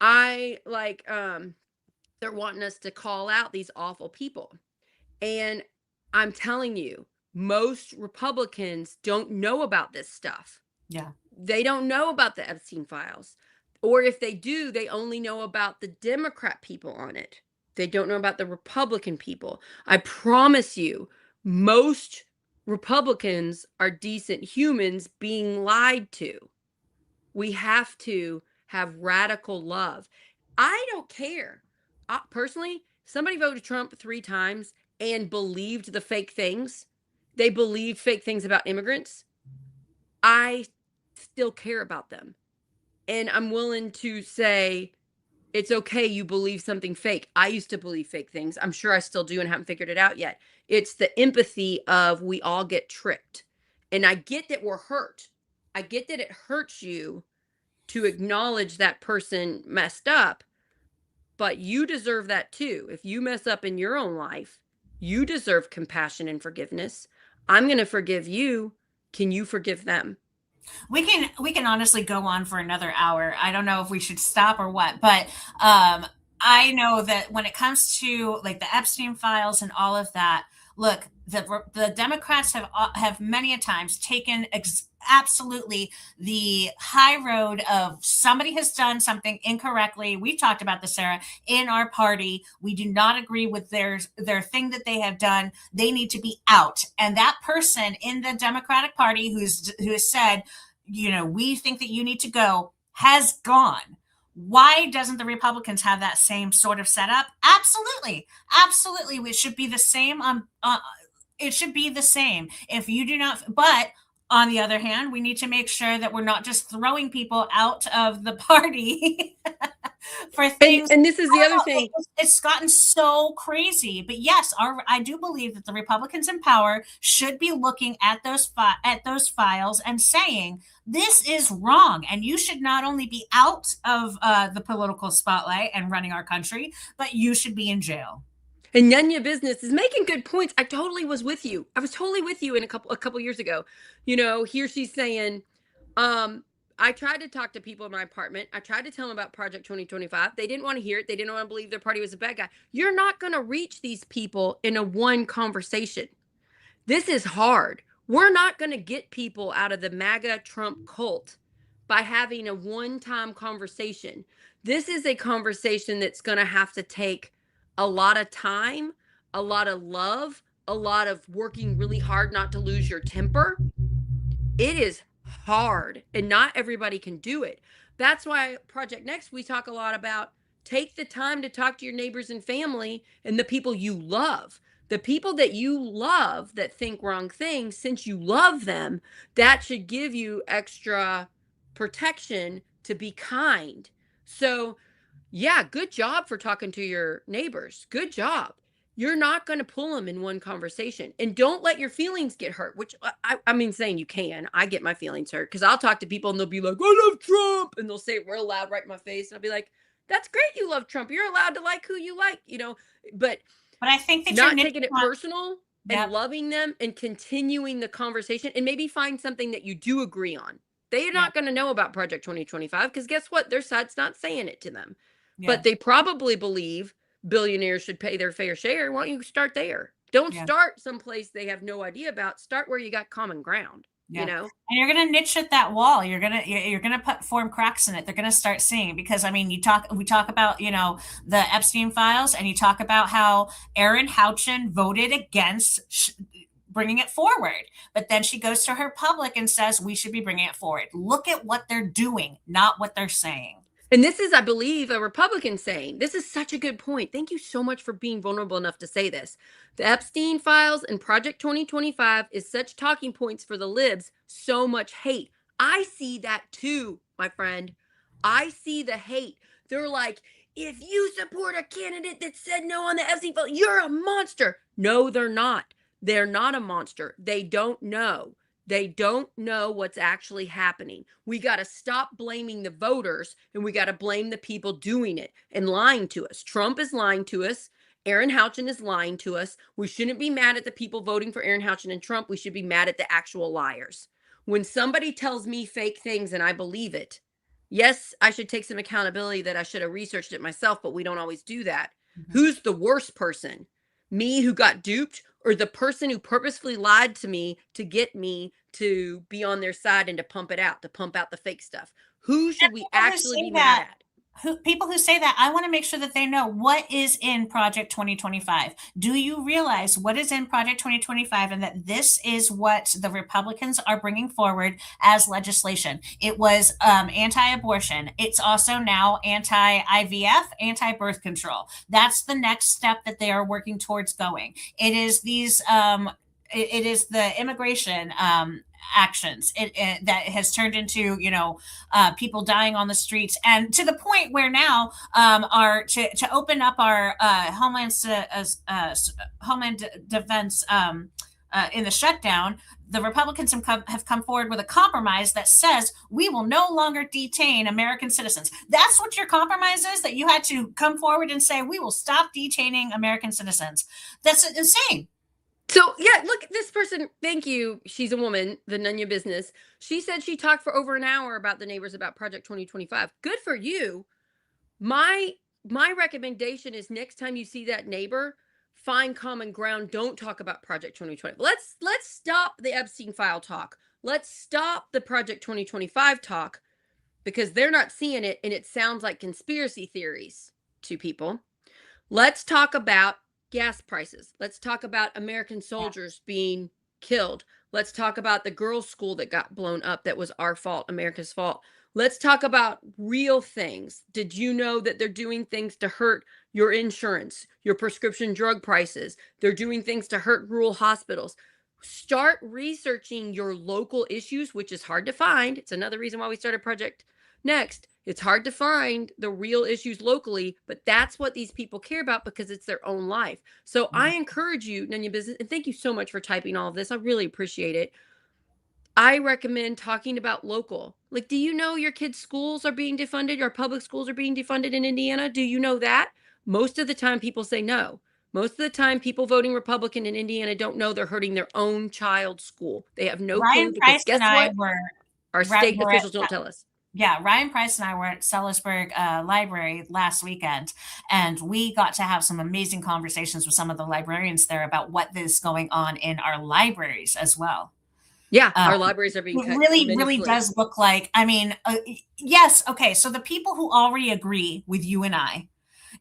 I like they're wanting us to call out these awful people. And I'm telling you, most Republicans don't know about this stuff. yeah. They don't know about the Epstein files. Or if they do, they only know about the Democrat people on it. They don't know about the Republican people. I promise you, most Republicans are decent humans being lied to. We have to have radical love. I don't care. Personally, somebody voted Trump 3 times and believed the fake things. They believed fake things about immigrants. I still care about them. And I'm willing to say it's okay you believe something fake. I used to believe fake things. I'm sure I still do and haven't figured it out yet. It's the empathy of we all get tricked. And I get that we're hurt. I get that it hurts you to acknowledge that person messed up, but you deserve that too. If you mess up in your own life, You deserve compassion and forgiveness. I'm going to forgive you. Can you forgive them? We can honestly go on for another hour. I don't know if we should stop or what, but um I know that when it comes to like the Epstein files and all of that, look, the Democrats have many a times taken absolutely the high road of somebody has done something incorrectly. We've talked about this, Sarah, in our party. We do not agree with their thing that they have done. They need to be out. And that person in the Democratic Party who has said, we think that you need to go, has gone. Why doesn't the Republicans have that same sort of setup? Absolutely. Absolutely. It should be the same it should be the same. If you do not, but on the other hand, we need to make sure that we're not just throwing people out of the party for And things. and this is the other thing. It's gotten so crazy. But yes, I do believe that the Republicans in power should be looking at those files and saying this is wrong, and you should not only be out of the political spotlight and running our country, but you should be in jail. And Nunya Business is making good points. I totally was with you. I was totally with you in a couple years ago. Here she's saying, um, I tried to talk to people in my apartment. I tried to tell them about Project 2025. They didn't want to hear it. They didn't want to believe their party was a bad guy. You're not going to reach these people in a one conversation. This is hard. We're not going to get people out of the MAGA Trump cult by having a one time conversation. This is a conversation that's going to have to take a lot of time, a lot of love, a lot of working really hard not to lose your temper. It is hard, and not everybody can do it. That's why Project Next, we talk a lot about take the time to talk to your neighbors and family and the people you love. The people that you love that think wrong things, since you love them, that should give you extra protection to be kind. So, yeah, good job for talking to your neighbors. Good job. You're not going to pull them in one conversation, and don't let your feelings get hurt, which I mean, saying you can. I get my feelings hurt because I'll talk to people and they'll be like, I love Trump. And they'll say it real loud right in my face. And I'll be like, that's great. You love Trump. You're allowed to like who you like, but But I think that you're not taking nitpicking it on. personal and Yep. loving them and continuing the conversation, and maybe find something that you do agree on. They're Yeah. not going to know about Project 2025 because guess what? Their side's not saying it to them. Yeah. But they probably believe billionaires should pay their fair share. Why don't you start there? Don't Yeah. start someplace they have no idea about. Start where you got common ground, Yeah. you know? And you're gonna niche at that wall. You're gonna form cracks in it. They're gonna start seeing, because I mean, we talk about the Epstein files, and you talk about how Erin Houchin voted against bringing it forward, but then she goes to her public and says we should be bringing it forward. Look at what they're doing, not what they're saying. And this is, I believe, a Republican saying. This is such a good point. Thank you so much for being vulnerable enough to say this. The Epstein files and Project 2025 is such talking points for the libs, so much hate. I see that too, my friend. I see the hate. They're like, if you support a candidate that said no on the Epstein file, you're a monster. No, they're not. They're not a monster. They don't know. They don't know what's actually happening. We got to stop blaming the voters, and we got to blame the people doing it and lying to us. Trump is lying to us. Aaron Houchin is lying to us. We shouldn't be mad at the people voting for Aaron Houchin and Trump. We should be mad at the actual liars. When somebody tells me fake things and I believe it, yes, I should take some accountability that I should have researched it myself, but we don't always do that. Mm-hmm. Who's the worst person? Me who got duped, or the person who purposefully lied to me to get me to be on their side and to pump out the fake stuff? Who should we actually be mad at? People who say that, I want to make sure that they know what is in Project 2025. Do you realize what is in Project 2025, and that this is what the Republicans are bringing forward as legislation? It was anti-abortion. It's also now anti-IVF, anti-birth control. That's the next step that they are working towards going. It is it is the immigration actions that has turned into people dying on the streets, and to the point where now are to open up our homeland defense in the shutdown, the Republicans have come forward with a compromise that says we will no longer detain American citizens. That's what your compromise is, that you had to come forward and say we will stop detaining American citizens. That's insane. So yeah, look, this person, thank you. She's a woman, the Nunya business. She said she talked for over an hour about the neighbors about Project 2025. Good for you. My my recommendation is next time you see that neighbor, find common ground. Don't talk about Project 2020. Let's stop the Epstein file talk. Let's stop the Project 2025 talk because they're not seeing it and it sounds like conspiracy theories to people. Let's talk about gas prices. Let's talk about American Yeah. soldiers being killed. Let's talk about the girls' school that got blown up that was our fault, America's fault. Let's talk about real things. Did you know that they're doing things to hurt your insurance, your prescription drug prices? They're doing things to hurt rural hospitals. Start researching your local issues, which is hard to find. It's another reason why we started Project Next. It's hard to find the real issues locally, but that's what these people care about because it's their own life. So I encourage you, Nunya Business, and thank you so much for typing all of this. I really appreciate it. I recommend talking about local. Like, do you know your kids' schools are being defunded? Your public schools are being defunded in Indiana? Do you know that? Most of the time, people say no. Most of the time, people voting Republican in Indiana don't know they're hurting their own child's school. They have no clue Ryan because Price and guess I what? were Our state were officials don't at, tell us. yeah, Ryan Price and I were at Sellersburg Library last weekend, and we got to have some amazing conversations with some of the librarians there about what is going on in our libraries as well. Yeah, Um, our libraries are being it cut really, really tremendously. does look like, I mean, yes, okay, so the people who already agree with you and I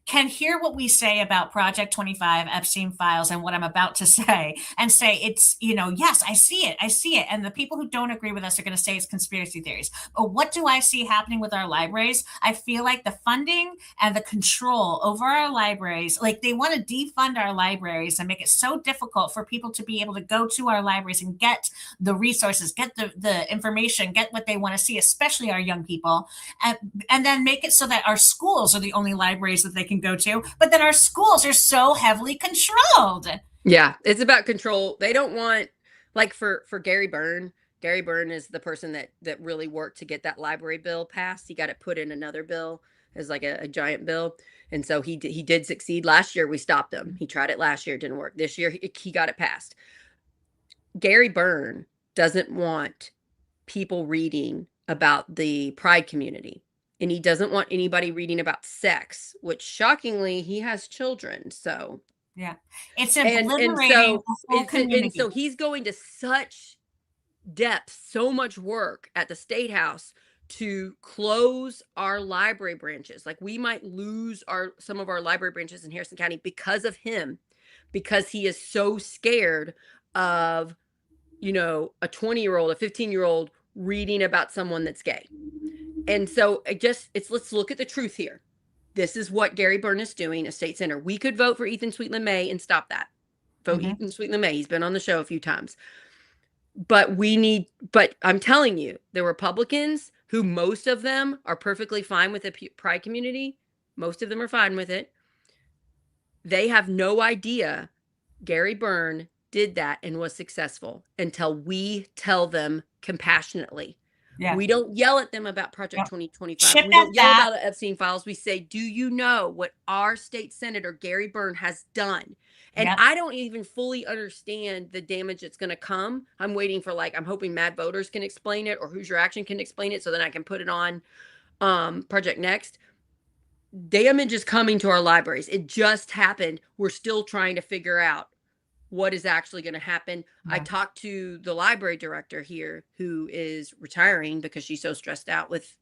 can hear what we say about Project 25, Epstein files, and what I'm about to say, and say it's, yes, I see it. I see it. And the people who don't agree with us are going to say it's conspiracy theories. But what do I see happening with our libraries? I feel like the funding and the control over our libraries, like they want to defund our libraries and make it so difficult for people to be able to go to our libraries and get the resources, get the information, get what they want to see, especially our young people, and, and then make it so that our schools are the only libraries that they can go to, but then our schools are so heavily controlled. Yeah, it's about control. They don't want like for Gary Byrne. Gary Byrne is the person that really worked to get that library bill passed. He got it put in another bill as like a giant bill, and so he did succeed. Last year we stopped him. He tried it last year, it didn't work. This year he got it passed. Gary Byrne doesn't want people reading about the pride community. And he doesn't want anybody reading about sex, which shockingly he has children. So Yeah, it's and obliterating so the whole and community. so he's going to such depth, so much work at the state house to close our library branches. Like we might lose our some of our library branches in Harrison County because of him, because he is so scared of, a 20-year-old, a 15-year-old reading about someone that's gay. And so let's look at the truth here. This is what Gary Byrne is doing, a state center. We could vote for Ethan Sweetland May and stop that. Vote Mhm. Ethan Sweetland May. He's been on the show a few times. But I'm telling you, the Republicans, who most of them are perfectly fine with the pride community, most of them are fine with it. They have no idea Gary Byrne did that and was successful until we tell them compassionately. Yeah. We don't yell at them about Project Yep. 2025. Chip We at don't yell that. about Epstein files. We say, do you know what our state senator, Gary Byrne, has done? And Yep. I don't even fully understand the damage that's going to come. I'm waiting for I'm hoping Mad Voters can explain it or Who's Your Action can explain it so then I can put it on Project Next. Damage is coming to our libraries. It just happened. We're still trying to figure out what is actually going to happen. I Yeah. talked to the library director here who is retiring because she's so stressed out with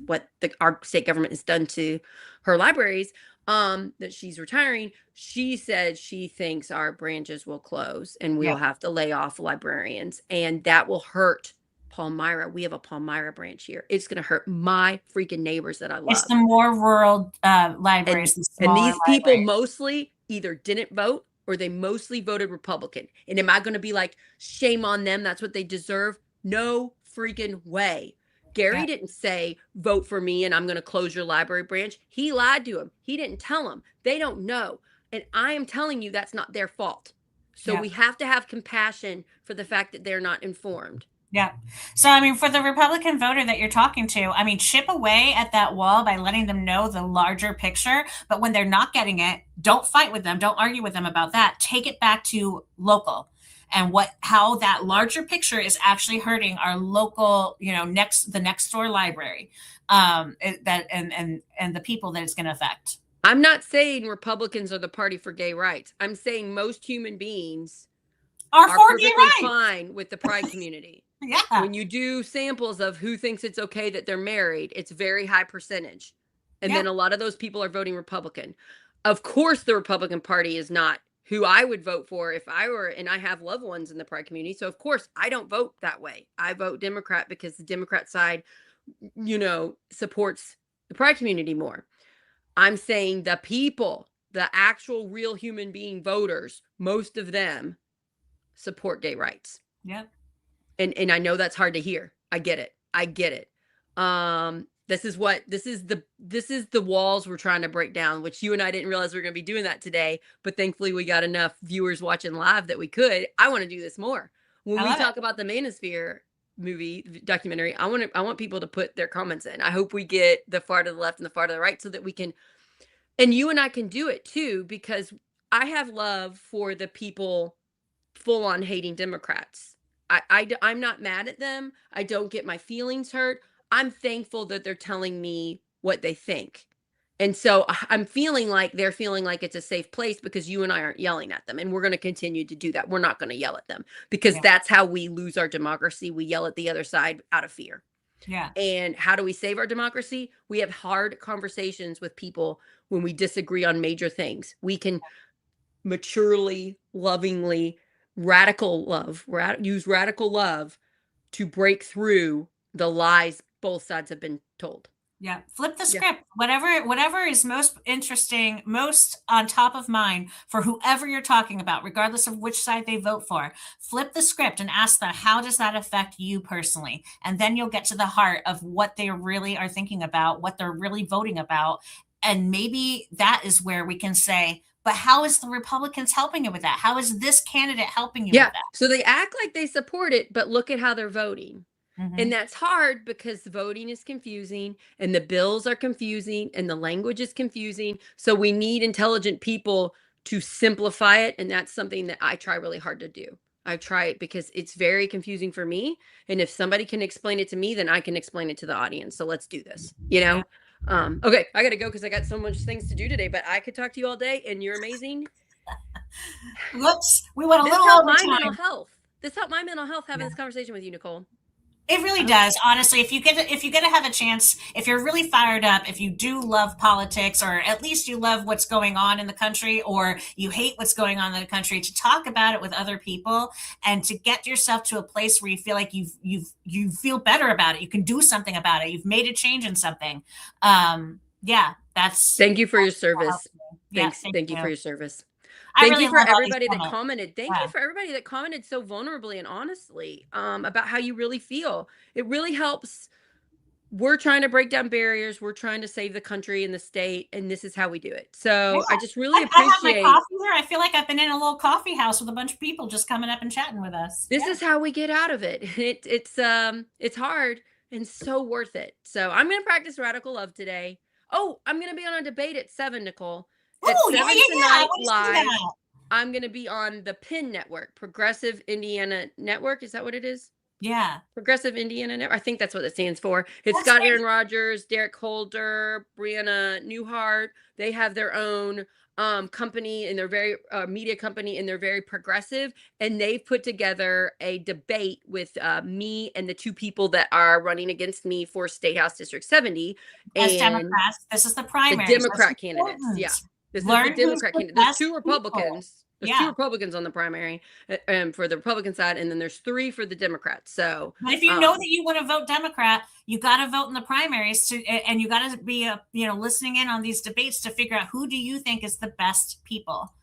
what our state government has done to her libraries, that she's retiring. She said she thinks our branches will close and we Yeah. will have to lay off librarians, and that will hurt Palmyra. We have a Palmyra branch here. It's going to hurt my freaking neighbors that I It's love. the more rural and libraries, the and smaller these people libraries. mostly either didn't vote or they mostly voted Republican. And am I going to be like, shame on them, that's what they deserve? No freaking way. Yeah. Gary didn't say vote for me and I'm going to close your library branch. He lied to him. He didn't tell them. They don't know. And I am telling you that's not their fault. So Yeah. we have to have compassion for the fact that they're not informed. Yeah. So, I mean, for the Republican voter that you're talking to, I mean, chip away at that wall by letting them know the larger picture. But when they're not getting it, don't fight with them. Don't argue with them about that. Take it back to local and how that larger picture is actually hurting our local, the next door library, and the people that it's going to affect. I'm not saying Republicans are the party for gay rights. I'm saying most human beings Are are for gay perfectly rights. fine with the pride community. Yeah. When you do samples of who thinks it's okay that they're married, it's very high percentage. And Yeah. then a lot of those people are voting Republican. Of course, the Republican Party is not who I would vote for if I were, and I have loved ones in the pride community. So, of course, I don't vote that way. I vote Democrat because the Democrat side, supports the pride community more. I'm saying the people, the actual real human being voters, most of them support gay rights. Yep. And I know that's hard to hear. I get it. I get it. This is the walls we're trying to break down, which you and I didn't realize we were going to be doing that today, but thankfully we got enough viewers watching live that we could. I want to do this more. When I we love it. talk about the Manosphere movie documentary, I want people to put their comments in. I hope we get the far to the left and the far to the right so that we can, and you and I can do it too, because I have love for the people full on hating Democrats. I'm not mad at them. I don't get my feelings hurt. I'm thankful that they're telling me what they think. And so I'm feeling like they're feeling like it's a safe place because you and I aren't yelling at them. And we're going to continue to do that. We're not going to yell at them because Yeah. that's how we lose our democracy. We yell at the other side out of fear. Yeah. And how do we save our democracy? We have hard conversations with people when we disagree on major things. We can maturely, lovingly, use radical love to break through the lies both sides have been told. Yeah, flip the Yeah. script. Whatever is most interesting, most on top of mind for whoever you're talking about, regardless of which side they vote for. Flip the script and ask them, how does that affect you personally? And then you'll get to the heart of what they really are thinking about, what they're really voting about. And maybe that is where we can say, but how is the Republicans helping you with that? How is this candidate helping you Yeah. with that? So they act like they support it, but look at how they're voting. And Mhm. that's hard because voting is confusing and the bills are confusing and the language is confusing. So we need intelligent people to simplify it. And that's something that I try really hard to do. I try it because it's very confusing for me. And if somebody can explain it to me, then I can explain it to the audience. So let's do this, Yeah. Okay, I gotta go because I got so much things to do today, but I could talk to you all day and you're amazing. Whoops, we went a This little helped over my mental time. health. This helped my mental health having Yeah. this conversation with you, Nichole. It really Oh, does. Honestly, if you get to have a chance, if you're really fired up, if you do love politics, or at least you love what's going on in the country, or you hate what's going on in the country, to talk about it with other people and to get yourself to a place where you feel like you feel better about it. You can do something about it. You've made a change in something. Yeah, thank you for your what helps service. me. Yeah, thank Thank you for you. your service. I Thank really you for love all these everybody that comments. commented. Thank you Yeah. for everybody that commented so vulnerably and honestly about how you really feel. It really helps. We're trying to break down barriers. We're trying to save the country and the state, and this is how we do it. Yeah. So I just really I have my appreciate. coffee here. I feel like I've been in a little coffee house with a bunch of people just coming up and chatting with us. This Yeah. is how we get out of it. It's hard and so worth it. So I'm gonna practice radical love today. Oh, I'm gonna be on a debate at 7, Nichole. At Oh, yeah, 7 yeah, yeah. I tonight want to see live. that. I'm gonna be on the PIN network, Progressive Indiana Network. Is that what it is? Yeah. Progressive Indiana Network. I think that's what it stands for. It's That's got great. Aaron Rodgers, Derek Holder, Brianna Newhart. They have their own company and they're very media company and they're very progressive, and they've put together a debate with me and the two people that are running against me for State House District 70 As and Democrats, this is the the primaries. That's Democrat candidates. important. Yeah. This is the Learn who's Democrat the candidate. There's best two people. Republicans. There's two Yeah. Republicans on the primary for the Republican side, and then there's 3 for the Democrats. So, But if you know that you want to vote Democrat, you got to vote in the primaries and you got to be, listening in on these debates to figure out who do you think is the best people.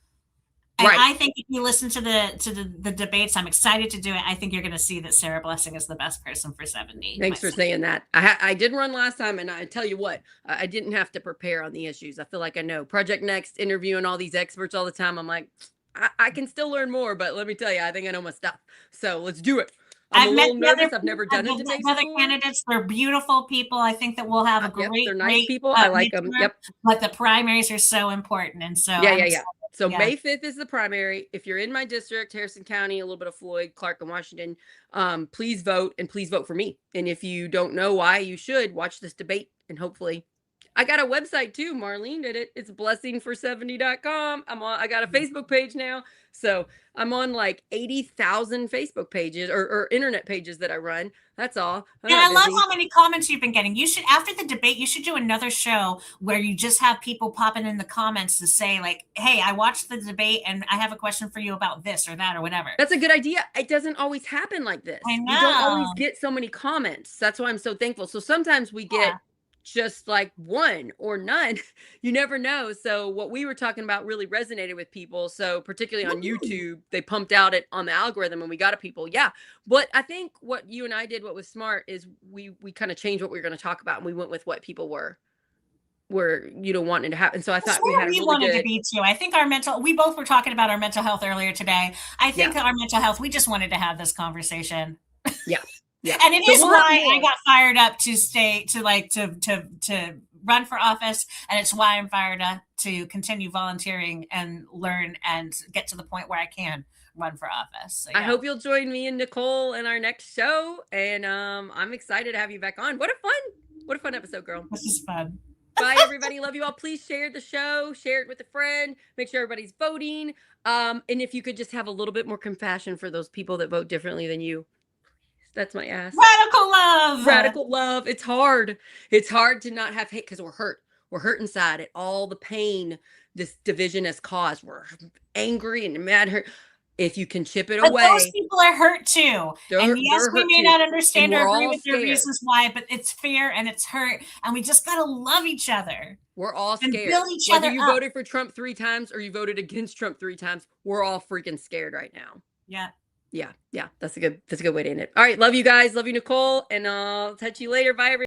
And right. I think if you listen to the debates, I'm excited to do it. I think you're going to see that Sarah Blessing is the best person for 70. Thanks for saying that. I did run last time, and I tell you what, I didn't have to prepare on the issues. I feel like I know. Project Next, interviewing all these experts all the time. I'm like, I can still learn more, but let me tell you, I think I know my stuff. So let's do it. I'm a I've met little nervous. I've never done a debate the other before. candidates. They're beautiful people. I think that we'll have a Yep, they're great, nice great people. I like them. midterm, Yep. but the primaries are so important. And so Yeah, I'm yeah, yeah. excited. So Yeah. May 5th is the primary. If you're in my district, Harrison County, a little bit of Floyd, Clark, and Washington, please vote and please vote for me. And if you don't know why, you should watch this debate and hopefully I got a website too. Marlene did it. It's blessingfor70.com. I got a Facebook page now. So I'm on like 80,000 Facebook pages or internet pages that I run. That's all. I'm And not I love busy. how many comments you've been getting. You should, after the debate, you should do another show where you just have people popping in the comments to say, like, hey, I watched the debate and I have a question for you about this or that or whatever. That's a good idea. It doesn't always happen like I this. We don't always know. get so many comments. That's why I'm so thankful. So sometimes we Yeah. get just like one or none. You never know. So what we were talking about really resonated with people. So particularly on Woo-hoo. YouTube, they pumped out it on the algorithm and we got to people. Yeah. But I think what you and I did, what was smart is we kind of changed what we were going to talk about and we went with what people were wanting to happen. So I It's thought we where had a we really wanted to good, be too. I think we both were talking about our mental health earlier today. I yeah, think our mental health, we just wanted to have this conversation. yeah, yeah. And it So is we'll have why I more. got fired up to stay to like to run for office, and it's why I'm fired up to continue volunteering and learn and get to the point where I can run for office. So I yeah, hope you'll join me and Nichole in our next show. And I'm excited to have you back on. What a fun episode, girl. this is fun. Bye, everybody. Love you all. Please share the show, share it with a friend, make sure everybody's voting. And if you could just have a little bit more compassion for those people that vote differently than you. That's my ask. Radical love. Radical love. It's hard. It's hard to not have hate because we're hurt. We're hurt inside at all the pain this division has caused. We're angry and mad hurt. If you can chip it But those away, people are hurt too. And yes, they're we hurt may too. not And understand or we're agree all with their scared. reasons why, but it's fair and it's hurt. And we just got to love each other We're all and scared. build each Whether other you up. voted for Trump 3 times or you voted against Trump 3 times, we're all freaking scared right now. Yeah. Yeah, yeah. That's a good way to end it. All right, love you guys. Love you, Nichole, and I'll touch you later. Bye, everybody.